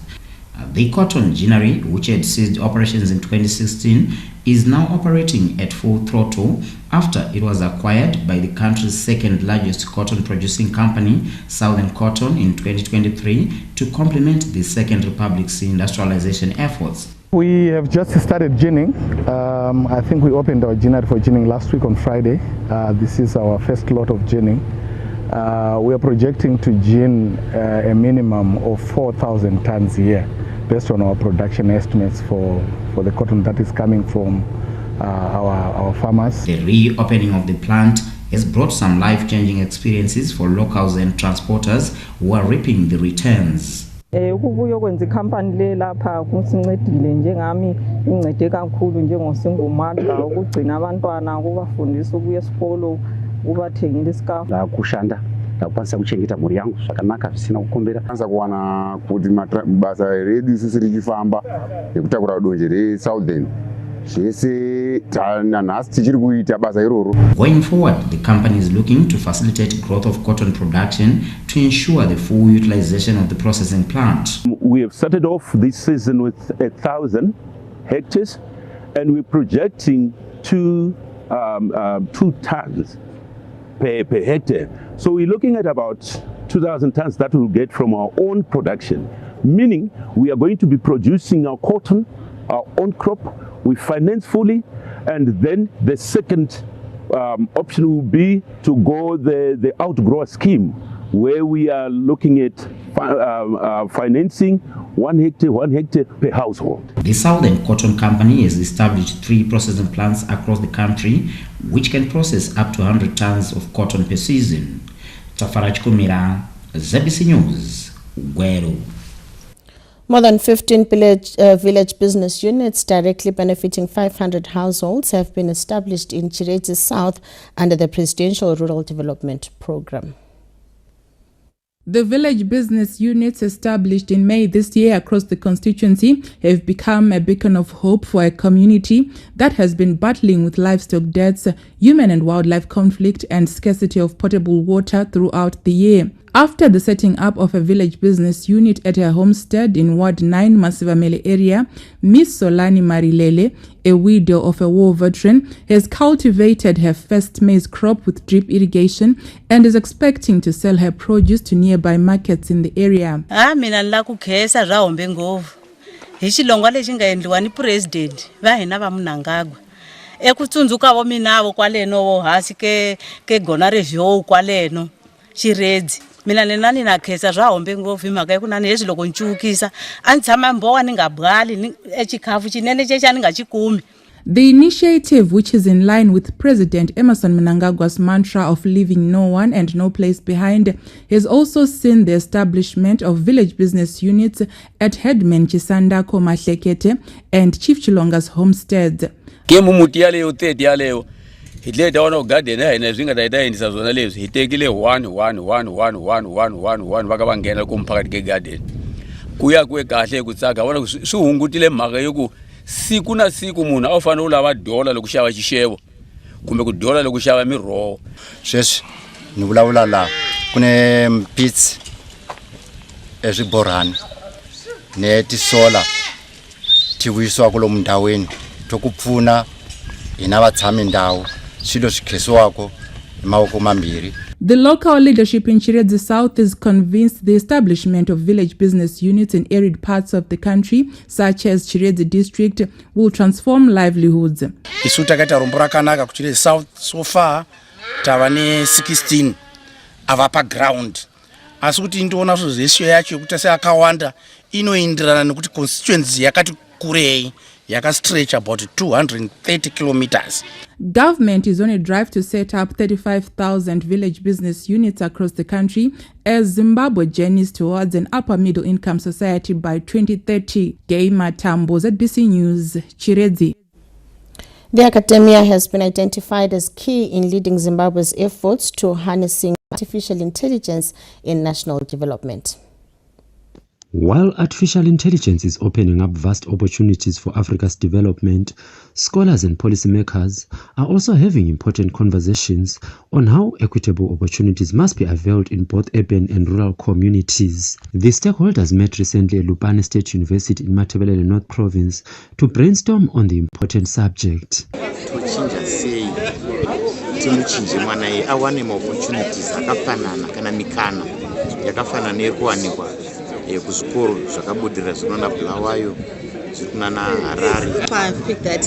The cotton ginnery, which had ceased operations in 2016, is now operating at full throttle after it was acquired by the country's second largest cotton producing company, Southern Cotton, in 2023 to complement the Second Republic's industrialization efforts. We have just started ginning. I think we opened our ginnery for ginning last week on Friday. This is our first lot of ginning. We are projecting to gin a minimum of 4,000 tons a year based on our production estimates for the cotton that is coming from our farmers. The reopening of the plant has brought some life-changing experiences for locals and transporters who are reaping the returns. Ukubuya kwenza ikhampani le lapha kusincedile njengami incede kakhulu njengosingumadla ukugcina abantwana ukubafundisa ukuya esikolo ukubathengisa isikafu la kushanda ndakwanisa kuchengeta mhuri yangu zvakanaka zvisina kukombera kwanisa kuwana kuti basa redu isusu richifamba nekutakura donje reSouthern zvese nanhasi tichiri kuita basa iroro. Going forward, the company is looking to facilitate growth of cotton production to ensure the full utilization of the processing plant. We have started off this season with 1,000 hectares and we're projecting 2 tons per hectare. So we're looking at about 2,000 tons that we'll get from our own production, meaning we are going to be producing our cotton, our own crop, we finance fully, and then the second option will be to go the outgrower scheme, where we are looking at financing 1 hectare per household. The Southern Cotton Company has established 3 processing plants across the country, which can process up to 100 tons of cotton per season. Tafaraj Kumira, ZBC News, Gweru. More than 15 village business units directly benefiting 500 households have been established in Chiredzi South under the Presidential Rural Development Program. The village business units established in May this year across the constituency have become a beacon of hope for a community that has been battling with livestock deaths, human and wildlife conflict, and scarcity of potable water throughout the year. After the setting up of a village business unit at her homestead in Ward 9 Masivamele area, Miss Solani Marilele, a widow of a war veteran, has cultivated her first maize crop with drip irrigation and is expecting to sell her produce to nearby markets in the area. Mina la ku khesa rahombe ngovu. Hi xilongo lexi nga endliwa ni president va hina va Mnangagwa. Ekutsundzuka vo minavo kwaleno wo hasi ke gona review kwaleno Chiredzi. Mina nani na khesa rahombe ngovu mhaka ya ku nani hezi loko ncukisa a ntshama mbowa ni nga bwali ni echikhafu chinene checha ni nga chikumi. The initiative, which is in line with President Emerson Mnangagwa's mantra of leaving no one and no place behind, has also seen the establishment of village business units at Headman Chisandako Mahlekete and Chief Chilonga's homesteads. Kemu mutiale yote yaleo hitle dawana garden ya ina zinga daida indisa zona lezo hitekile 1 vakabangena kumphakathi ke garden kuya kwe kahle kutsaka wona sihungutile mhaka yoku siku na siku munhu awufana ulava dola lokuxava xixevo kumbe ku dola lokuxava miroho. Sweswi ni vulavula la kune mpitsi eswiborhani ne tisola ti vuyisiwa ku lomu ndhawini to ku pfuna hina vatshami ndhawu swilo swi khesiwako hi mavoko mambirhi. The local leadership in Chiredzi South is convinced the establishment of village business units in arid parts of the country, such as Chiredzi district, will transform livelihoods. Isuta kata rumbura kanaka ku Chiredzi South so far tavane 16 avapa ground. Asukuti ndona so ratio yacho kuti se akawanda inoindirana nekuti constituency yakati kurei yaka stretch about 230 kilometers. Government is on a drive to set up 35,000 village business units across the country as Zimbabwe journeys towards an upper middle income society by 2030. Gaima Tambo, ZBC News, Chiredzi. The academia has been identified as key in leading Zimbabwe's efforts to harnessing artificial intelligence in national development. While artificial intelligence is opening up vast opportunities for Africa's development, scholars and policymakers are also having important conversations on how equitable opportunities must be availed in both urban and rural communities. The stakeholders met recently at Lupane State University in Matabele North Province to brainstorm on the important subject. Kuzvikoro zvakabudira zvinona Bulawayo, I think that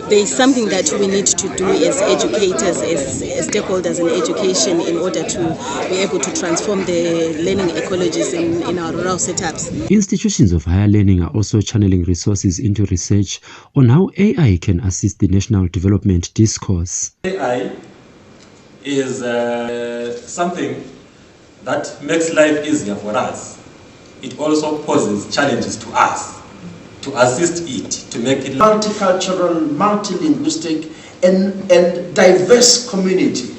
there is something that we need to do as educators, as stakeholders in education, in order to be able to transform the learning ecologies in our rural setups. Institutions of higher learning are also channeling resources into research on how AI can assist the national development discourse. AI is something that makes life easier for us. It also poses challenges to us, to assist it, to make it multicultural, multilinguistic, and diverse community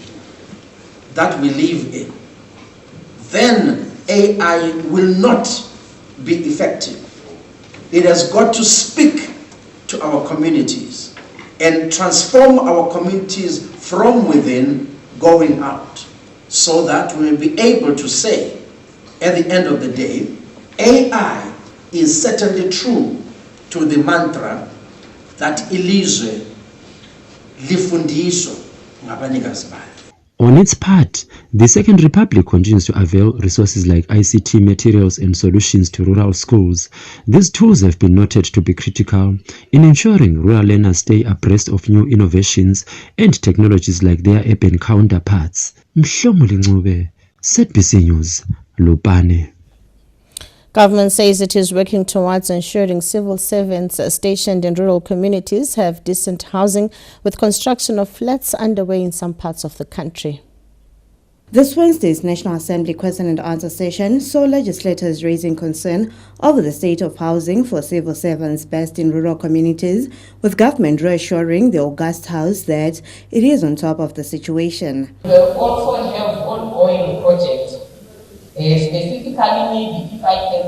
that we live in. Then AI will not be effective. It has got to speak to our communities and transform our communities from within going out, so that we will be able to say at the end of the day, AI is certainly true to the mantra that ilizwe lifundiswa ngabanikazi bayo. On its part, the Second Republic continues to avail resources like ICT materials and solutions to rural schools. These tools have been noted to be critical in ensuring rural learners stay abreast of new innovations and technologies like their urban counterparts. Mhlomuli Ncube, ZBC News, Lupane. Government says it is working towards ensuring civil servants stationed in rural communities have decent housing, with construction of flats underway in some parts of the country. This Wednesday's National Assembly question and answer session saw legislators raising concern over the state of housing for civil servants based in rural communities, with government reassuring the august House that it is on top of the situation. We also have ongoing projects. Specifically, maybe if I can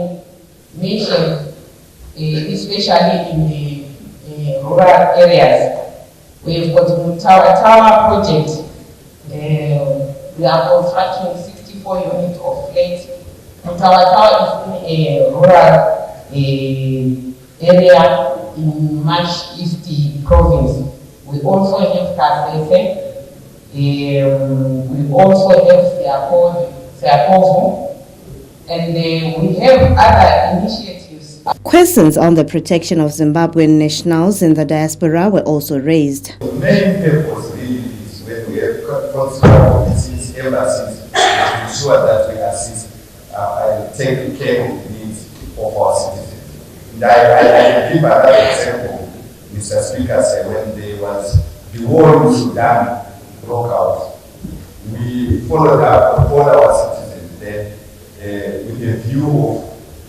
mention, especially in the rural areas, we've got the Tower project. We are constructing 64 units of flats. Tower is in a rural area in Marsh East Province. We also have Kasese. We also have Serbia, and we have other initiatives. Questions on the protection of Zimbabwean nationals in the diaspora were also raised. The main purpose really is when we have consular offices, embassies, to ensure that we assist and take care of the needs of our citizens. And I give another example, Mr. Speaker said, when there was the war in Sudan broke out. We followed up all our citizens there with a view of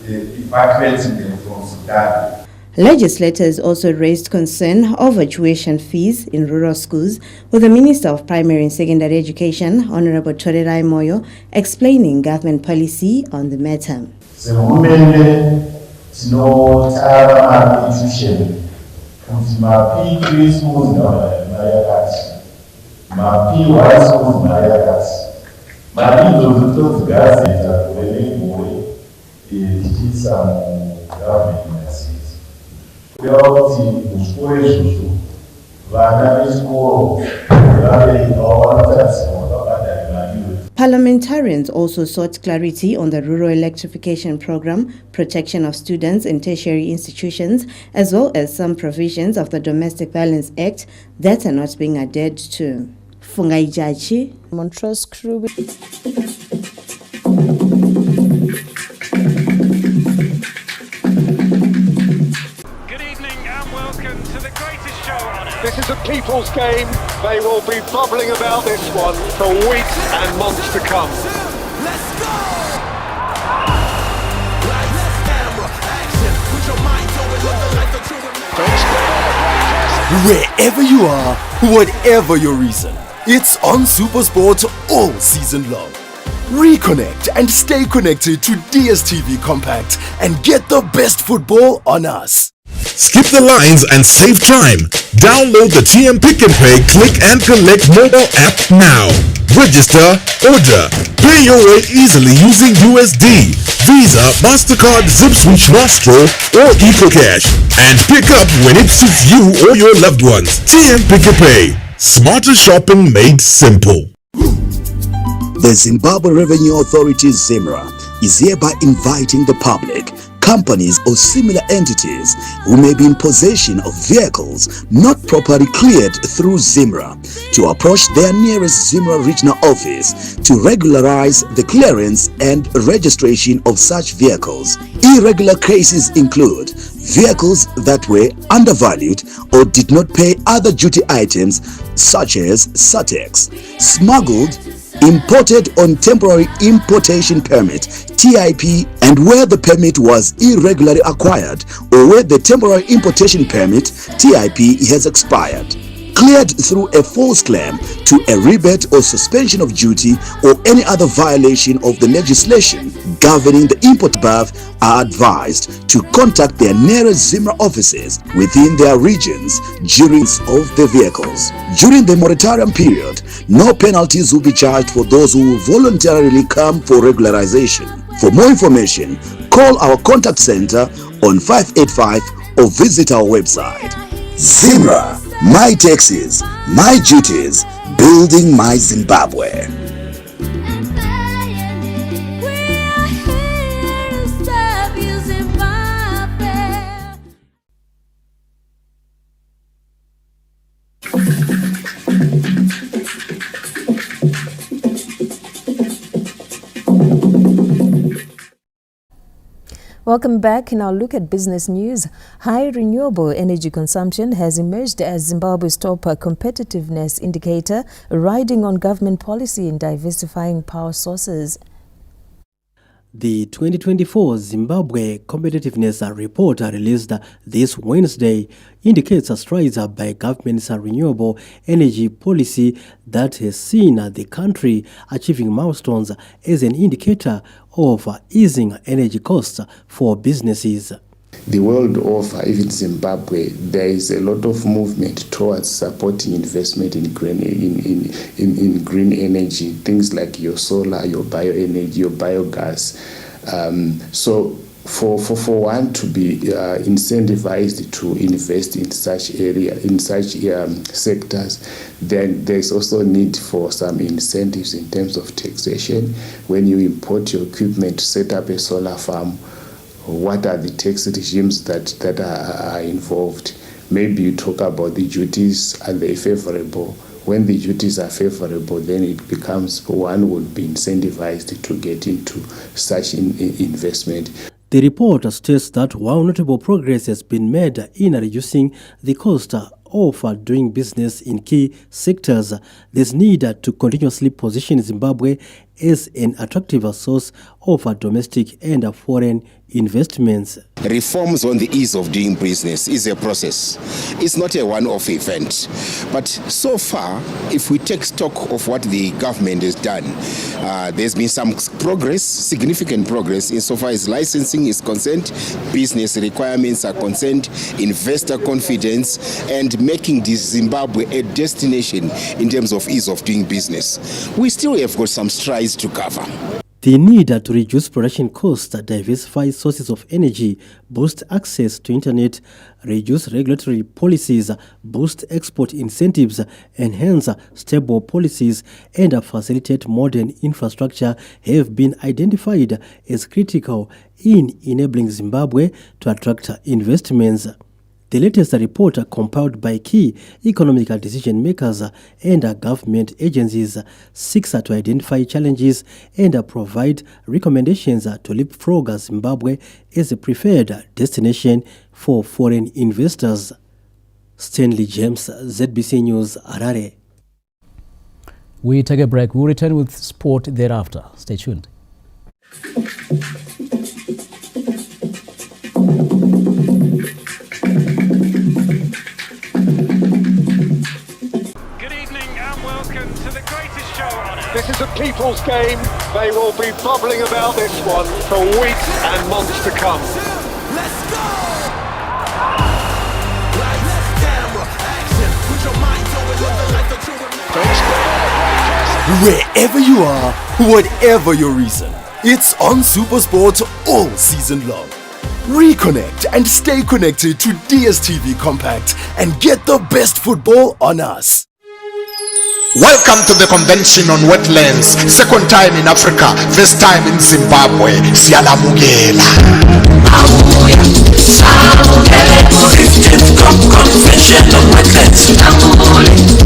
evacuating them from Sudan. Legislators also raised concern over tuition fees in rural schools, with the Minister of Primary and Secondary Education, Honorable Torerai Moyo, explaining government policy on the matter. Parliamentarians also sought clarity on the rural electrification program, protection of students in tertiary institutions, as well as some provisions of the Domestic Violence Act that are not being adhered to. Fungai Jachi, Montrose Crew. This is a people's game. They will be bubbling about this one for weeks and months to come. Let's go! Wherever you are, whatever your reason, it's on SuperSport all season long. Reconnect and stay connected to DSTV Compact and get the best football on us. Skip the lines and save time. Download the TM Pick and Pay Click and Collect mobile app now. Register, order, pay your way easily using USD, Visa, MasterCard, ZipSwitch, Nostro, or EcoCash, and pick up when it suits you or your loved ones. TM Pick and Pay. Smarter shopping made simple. The Zimbabwe Revenue Authority, ZIMRA, is hereby inviting the public companies or similar entities who may be in possession of vehicles not properly cleared through ZIMRA to approach their nearest ZIMRA regional office to regularize the clearance and registration of such vehicles. Irregular cases include vehicles that were undervalued or did not pay other duty items such as SATEX, smuggled, imported on temporary importation permit TIP, and where the permit was irregularly acquired or where the temporary importation permit TIP has expired, cleared through a false claim to a rebate or suspension of duty or any other violation of the legislation governing the import. Above are advised to contact their nearest ZIMRA offices within their regions during of the vehicles. During the moratorium period, no penalties will be charged for those who voluntarily come for regularization. For more information, call our contact center on 585 or visit our website. ZIMRA, my taxes, my duties, building my Zimbabwe. Welcome back. In our look at business news, high renewable energy consumption has emerged as Zimbabwe's top competitiveness indicator, riding on government policy in diversifying power sources. The 2024 Zimbabwe Competitiveness Report released this Wednesday indicates strides by government's renewable energy policy that has seen the country achieving milestones as an indicator of easing energy costs for businesses. The world of even Zimbabwe, there is a lot of movement towards supporting investment in green energy, things like your solar, your bioenergy, your biogas. So for one to be incentivized to invest in such sectors, then there's also need for some incentives in terms of taxation. When you import your equipment to set up a solar farm, what are the tax regimes that are involved? Maybe you talk about the duties, are they favorable? When the duties are favorable, then it becomes one would be incentivized to get into such investment. The report states that while notable progress has been made in reducing the cost of doing business in key sectors, there's need to continuously position Zimbabwe as an attractive source of domestic and foreign investments. Reforms on the ease of doing business is a process. It's not a one-off event. But so far, if we take stock of what the government has done, there's been some progress, significant progress, insofar as licensing is concerned, business requirements are concerned, investor confidence, and making this Zimbabwe a destination in terms of ease of doing business. We still have got some strides to cover. The need to reduce production costs, diversify sources of energy, boost access to internet, reduce regulatory policies, boost export incentives, enhance stable policies, and facilitate modern infrastructure have been identified as critical in enabling Zimbabwe to attract investments. The latest report, compiled by key economic decision makers and government agencies, seeks to identify challenges and provide recommendations to leapfrog Zimbabwe as a preferred destination for foreign investors. Stanley James, ZBC News, Harare. We take a break. We'll return with sport thereafter. Stay tuned. This is a people's game. They will be bubbling about this one for weeks and months to come. Let's go! Wherever you are, whatever your reason, it's on SuperSport all season long. Reconnect and stay connected to DSTV Compact and get the best football on us. Welcome to the Convention on Wetlands. Second time in Africa, first time in Zimbabwe. Siyalamukela. Convention on Wetlands.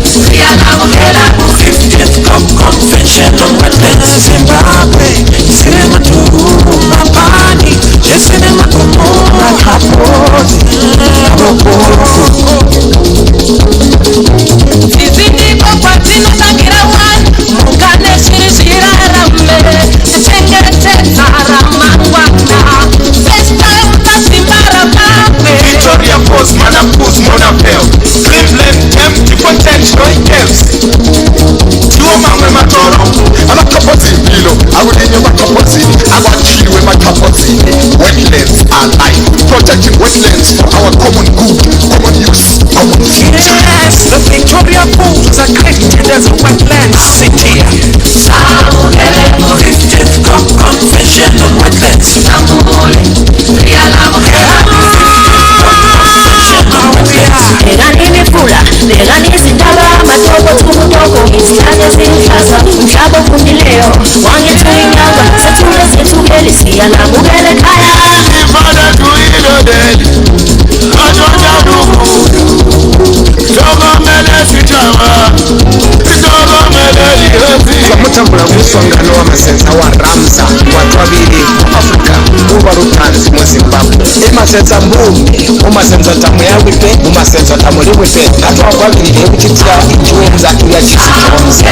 Siyalamukela. 50th Convention on Wetlands. Zimbabwe. Cinema to Mapani. Cinema to Victoria Falls, Manapus, Monapel, Cleveland, Empty Potential Caves. Tiwamangwe Matoro, Amakapozini, Awudenye Makapozini, Awachiliwe Makapozini. Wetlands are life. Protecting wetlands for our common good, common use, common future. Yes, the Victoria Falls are credited as a wetland city. Convention on Wetlands. Samutambula kusongano wamasenza wa Ramza watu wabili Afrika uba rutanzi mu Zimbabwe emasenza mbumbi umasenza tamu ya wipe umasenza tamu li wipe natwa kwabili ekutitira injuenza ya chisichonzi.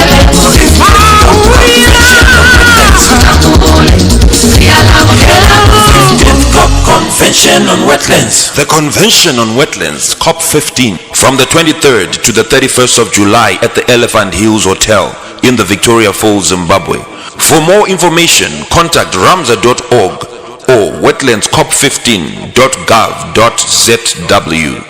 Convention on Wetlands. The Convention on Wetlands, COP15, from the 23rd to the 31st of July at the Elephant Hills Hotel in the Victoria Falls, Zimbabwe. For more information, contact ramza.org or wetlandscop15.gov.zw.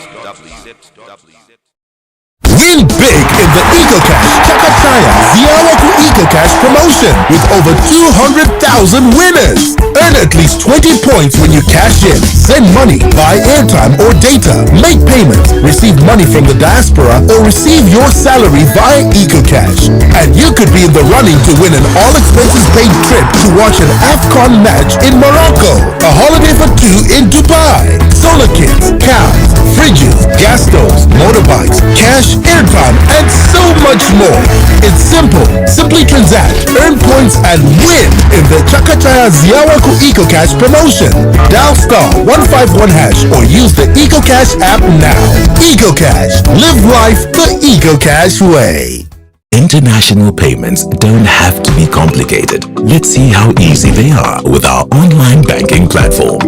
Win big in the EcoCash Chakachaya Ziawaku EcoCash promotion with over 200,000 winners. Earn at least 20 points when you cash in. Send money, buy airtime or data, make payments, receive money from the diaspora, or receive your salary via EcoCash. And you could be in the running to win an all-expenses-paid trip to watch an AFCON match in Morocco, a holiday for two in Dubai, solar kits, cars, fridges, gas stoves, motorbikes, cash, airtime, and so much more. It's simple. Simply transact, earn points, and win in the Chakachaya Ziawaku EcoCash promotion. Dial *151# or use the EcoCash app now. EcoCash. Live life the EcoCash way. International payments don't have to be complicated. Let's see how easy they are with our online banking platform.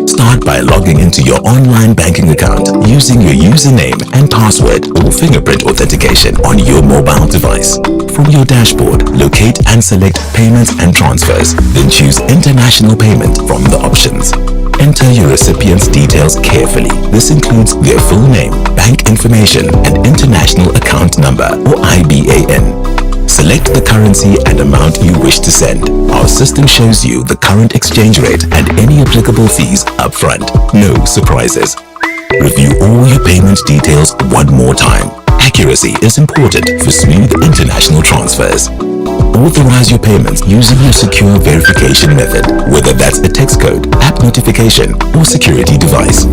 Start by logging into your online banking account using your username and password or fingerprint authentication on your mobile device. From your dashboard, locate and select Payments and Transfers, then choose International Payment from the options. Enter your recipient's details carefully. This includes their full name, bank information, and international account number or IBAN. Select the currency and amount you wish to send. Our system shows you the current exchange rate and any applicable fees upfront. No surprises. Review all your payment details one more time. Accuracy is important for smooth international transfers. Authorize your payments using your secure verification method, whether that's a text code, app notification, or security device.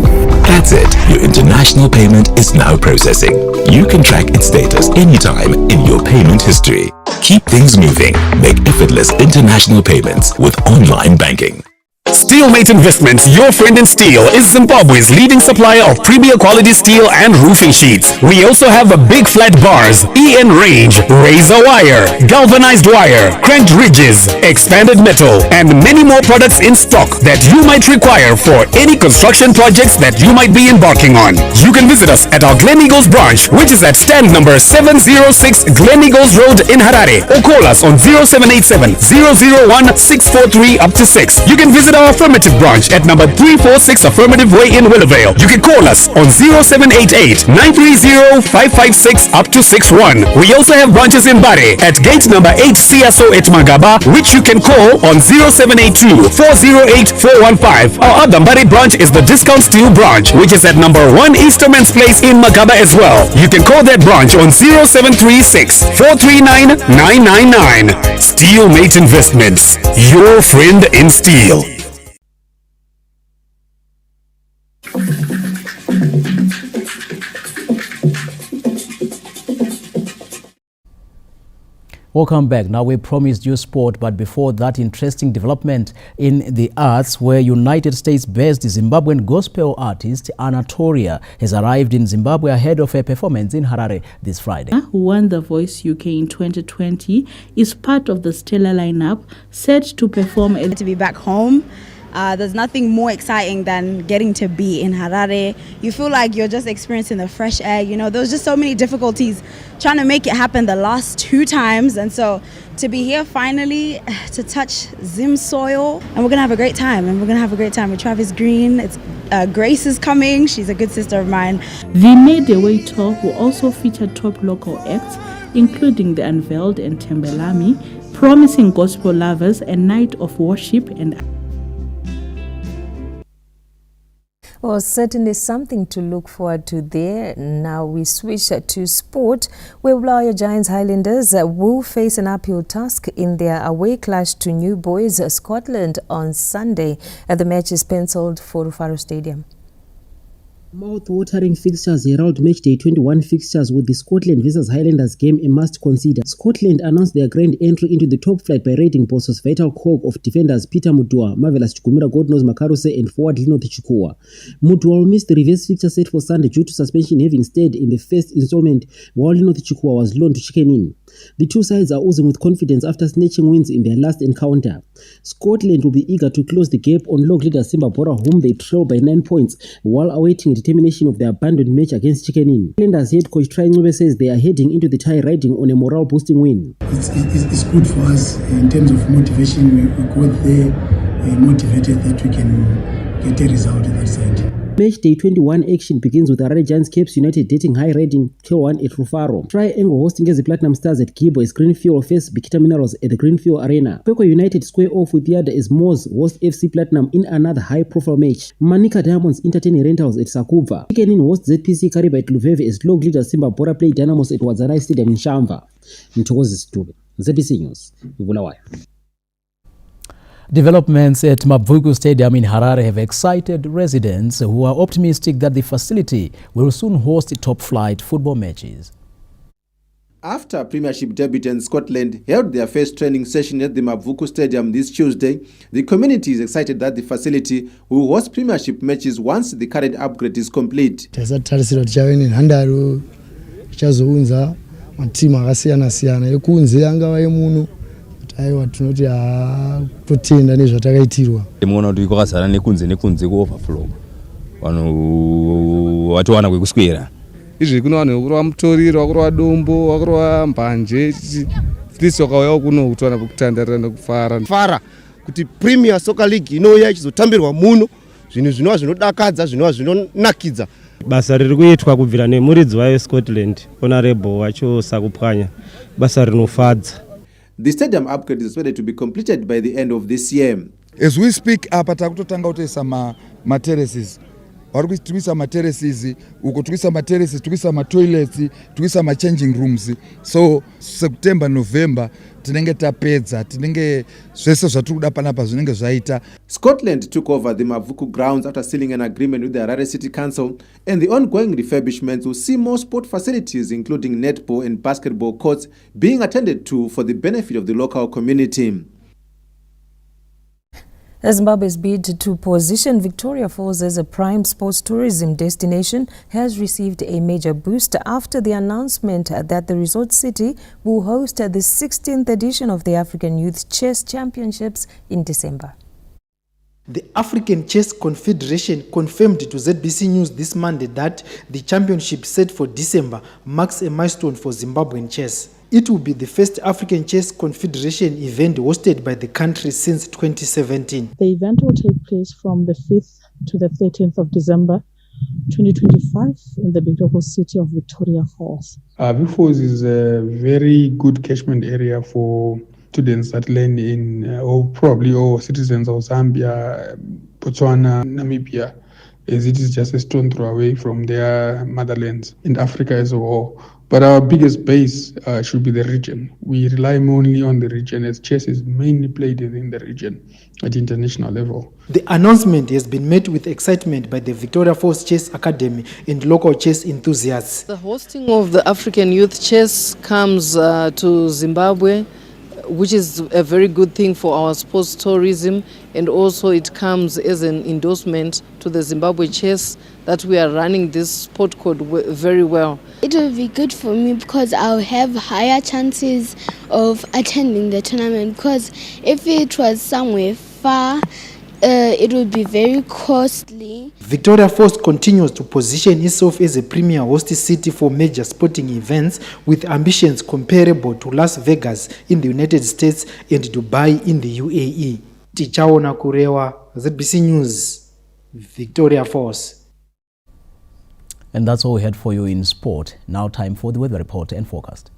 That's it. Your international payment is now processing. You can track its status anytime in your payment history. Keep things moving. Make effortless international payments with online banking. Steelmate Investments, your friend in steel, is Zimbabwe's leading supplier of premier quality steel and roofing sheets. We also have big flat bars, EN range, razor wire, galvanized wire, cranked ridges, expanded metal, and many more products in stock that you might require for any construction projects that you might be embarking on. You can visit us at our Glen Eagles branch, which is at stand number 706 Glen Eagles Road in Harare, or call us on 0787 001 643 up to 6. You can visit our our Affirmative branch at number 346 Affirmative Way in Willowvale. You can call us on 0788 930 556 up to 61. We also have branches in Bari at gate number 8 CSO at Magaba, which you can call on 0782 408 415. Our other Bari branch is the Discount Steel branch, which is at number 1 Easterman's Place in Magaba as well. You can call that branch on 0736 439 999. Steelmate Investments, your friend in steel. Welcome back. Now, we promised you sport, but before that, interesting development in the arts, where United States-based Zimbabwean gospel artist Anatolia has arrived in Zimbabwe ahead of her performance in Harare this Friday. Who won The Voice UK in 2020, is part of the stellar lineup set to perform. To be back home. There's nothing more exciting than getting to be in Harare. You feel like you're just experiencing the fresh air. You know, there was just so many difficulties trying to make it happen the last 2 times. And so to be here finally, to touch Zim soil, and we're going to have a great time. And we're going to have a great time with Travis Green. Grace is coming. She's a good sister of mine. The Made a Way tour will also feature top local acts, including The Unveiled and Tembelami, promising gospel lovers a night of worship and Well, certainly something to look forward to there. Now we switch to sport, where Bulawayo Giants Highlanders will face an uphill task in their away clash to New Boys Scotland on Sunday. The match is penciled for Rufaro Stadium. Mouth-watering fixtures herald matchday 21 fixtures, with the Scotland vs Highlanders game a must consider. Scotland announced their grand entry into the top flight by raiding Boso's vital cog of defenders Peter Mutua, Marvelous Chukumira, Godnose Makarose and forward Lino Tichukua. Mutua will miss the reverse fixture set for Sunday due to suspension, having stayed in the first installment while Lino Tichukua was loaned to Chicken Inn. The two sides are oozing with confidence after snatching wins in their last encounter. Scotland will be eager to close the gap on log leader Zimbabwe, whom they trail by 9 points, while awaiting determination of their abandoned match against Chicken Inn. Highlanders head coach Troy Ncube says they are heading into the tie riding on a morale-boosting win. It's good for us in terms of motivation. We go there motivated that we can get a result on that side. Matchday 21 action begins with Harare Giants Caps United dating high riding K1 at Rufaro. Triangle hosting as the Platinum Stars at Gibo as Greenfield face Bikita Minerals at the Greenfield Arena. Kwekwe United square off with the other as Moz host FC Platinum in another high-profile match. Manika Diamonds entertain Rentals at Sakuva. Chicken Inn hosts ZPC Kariba at Luveve as log leader Zimbabwe play Dynamos at Wazarai Stadium in Shamva. Mtokozi Stube, ZPC News, Bulawayo. Developments at Mavuku Stadium in Harare have excited residents who are optimistic that the facility will soon host top-flight football matches. After Premiership debutants Scotland held their first training session at the Mavuku Stadium this Tuesday, the community is excited that the facility will host Premiership matches once the current upgrade is complete. aiwa tinoti totenda nezvatakaitirwa muona kuti kwakazara nekunze kuoverflow vanhu vatiwana kwekuswera izvi kuno vanhu vakurova mutoriro vakurova dombo vakurova mbanje tisi wakauyawo kuno kutiwana pekutandarira nekufara kuti Premier Soccer League inouya ichizotambirwa muno zvinhu zvinova zvinodakadza zvinova zvinonakidza. Basa riri kuitwa kubvira nemuridzi wayo Scotland Honorable wacho Sakupwanya, basa rinofadza. The stadium upgrade is expected to be completed by the end of this year. As we speak, apa takutotanga kutoisa ma-terraces. Tuisa ma-terraces, uko tuisa ma-terraces, tuisa ma-toilets, tuisa ma-changing rooms. So, September, November, tinenge tapedza, tinenge zvese zvatikuda panapa zvinenge zvaita. Scotland took over the Mavuku grounds after sealing an agreement with the Harare City Council, and the ongoing refurbishments will see more sport facilities including netball and basketball courts being attended to for the benefit of the local community. Zimbabwe's bid to position Victoria Falls as a prime sports tourism destination has received a major boost after the announcement that the resort city will host the 16th edition of the African Youth Chess Championships in December. The African Chess Confederation confirmed to ZBC News this Monday that the championship set for December marks a milestone for Zimbabwean chess. It will be the first African Chess Confederation event hosted by the country since 2017. The event will take place from the 5th to the 13th of December 2025 in the beautiful city of Victoria Falls. Vic Falls is a very good catchment area for students that learn in, or citizens of Zambia, Botswana, Namibia, as it is just a stone throw away from their motherlands in Africa as a whole. But our biggest base should be the region. We rely mainly on the region, as chess is mainly played in the region at international level. The announcement has been met with excitement by the Victoria Falls Chess Academy and local chess enthusiasts. The hosting of the African Youth Chess comes to Zimbabwe, which is a very good thing for our sports tourism, and also it comes as an endorsement to the Zimbabwe Chess that we are running this sport code very well. It will be good for me because I'll have higher chances of attending the tournament, because if it was somewhere far, it would be very costly. Victoria Falls continues to position itself as a premier host city for major sporting events, with ambitions comparable to Las Vegas in the United States and Dubai in the UAE. Tichaona Kurewa, ZBC News, Victoria Falls. And that's all we had for you in sport. Now time for the weather report and forecast.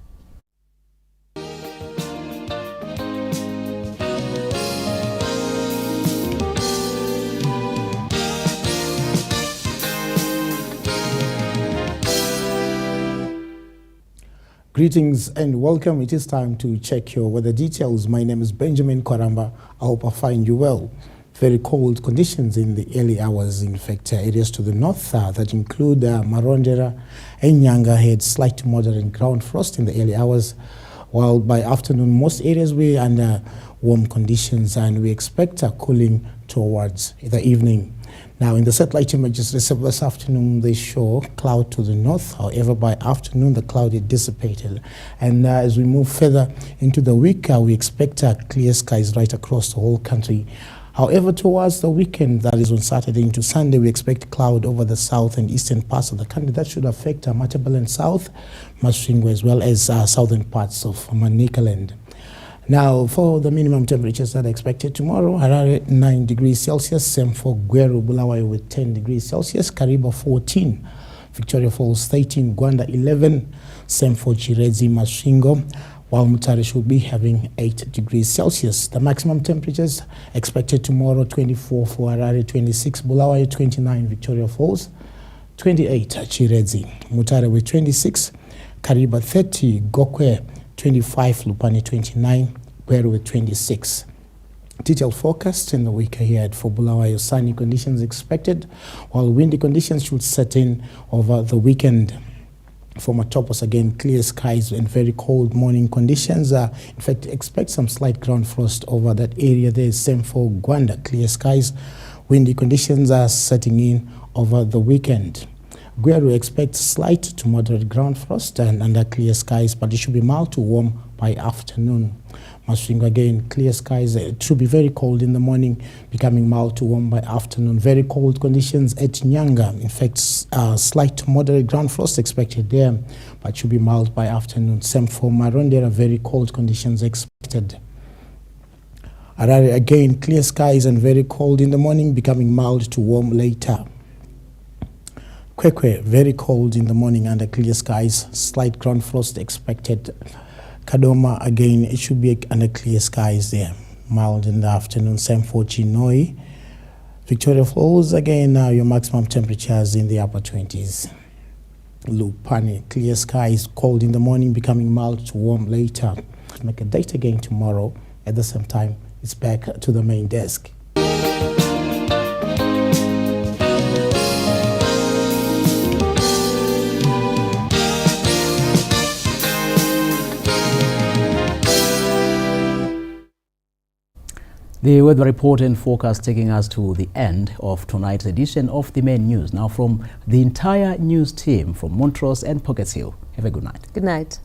Greetings and welcome. It is time to check your weather details. My name is Benjamin Kwaramba. I hope I find you well. Very cold conditions in the early hours. In fact, areas to the north that include Marondera and Nyanga had slight to moderate ground frost in the early hours, while by afternoon most areas were under warm conditions, and we expect a cooling towards the evening. Now, in the satellite images received this afternoon, they show cloud to the north. However, by afternoon, the cloud is dissipated. And as we move further into the week, we expect clear skies right across the whole country. However, towards the weekend, that is on Saturday into Sunday, we expect cloud over the south and eastern parts of the country. That should affect Matabeleland South, Masvingo, as well as southern parts of Manicaland. Now, for the minimum temperatures that are expected tomorrow, Harare 9 degrees Celsius, same for Gweru, Bulawayo with 10 degrees Celsius, Kariba 14, Victoria Falls 13, Gwanda 11, same for Chirezi, Masvingo, while Mutare should be having 8 degrees Celsius. The maximum temperatures expected tomorrow, 24 for Harare, 26, Bulawayo 29, Victoria Falls 28, Chirezi, Mutare with 26, Kariba 30, Gokwe 25, Lupani 29, Gweru with 26. Detailed forecast in the week ahead for Bulawayo: sunny conditions expected, while windy conditions should set in over the weekend. For Matopos, again, clear skies and very cold morning conditions. In fact, expect some slight ground frost over that area there. Same for Gwanda, clear skies. Windy conditions are setting in over the weekend. Gweru expects slight to moderate ground frost and under clear skies, but it should be mild to warm by afternoon. Masvingo, again, clear skies. It should be very cold in the morning, becoming mild to warm by afternoon. Very cold conditions at Nyanga. In fact, slight to moderate ground frost expected there, but should be mild by afternoon. Same for Marondera, very cold conditions expected. Harare, again, clear skies and very cold in the morning, becoming mild to warm later. Kwekwe, very cold in the morning under clear skies, slight ground frost expected. Kadoma, again, it should be under clear skies there, mild in the afternoon. Same for Chinoi. Victoria Falls, again, your maximum temperatures in the upper 20s. Lupani, clear skies, cold in the morning, becoming mild to warm later. Make a date again tomorrow. At the same time, it's back to the main desk. The weather report and forecast taking us to the end of tonight's edition of the main news. Now, from the entire news team from Montrose and Pockets Hill, have a good night. Good night.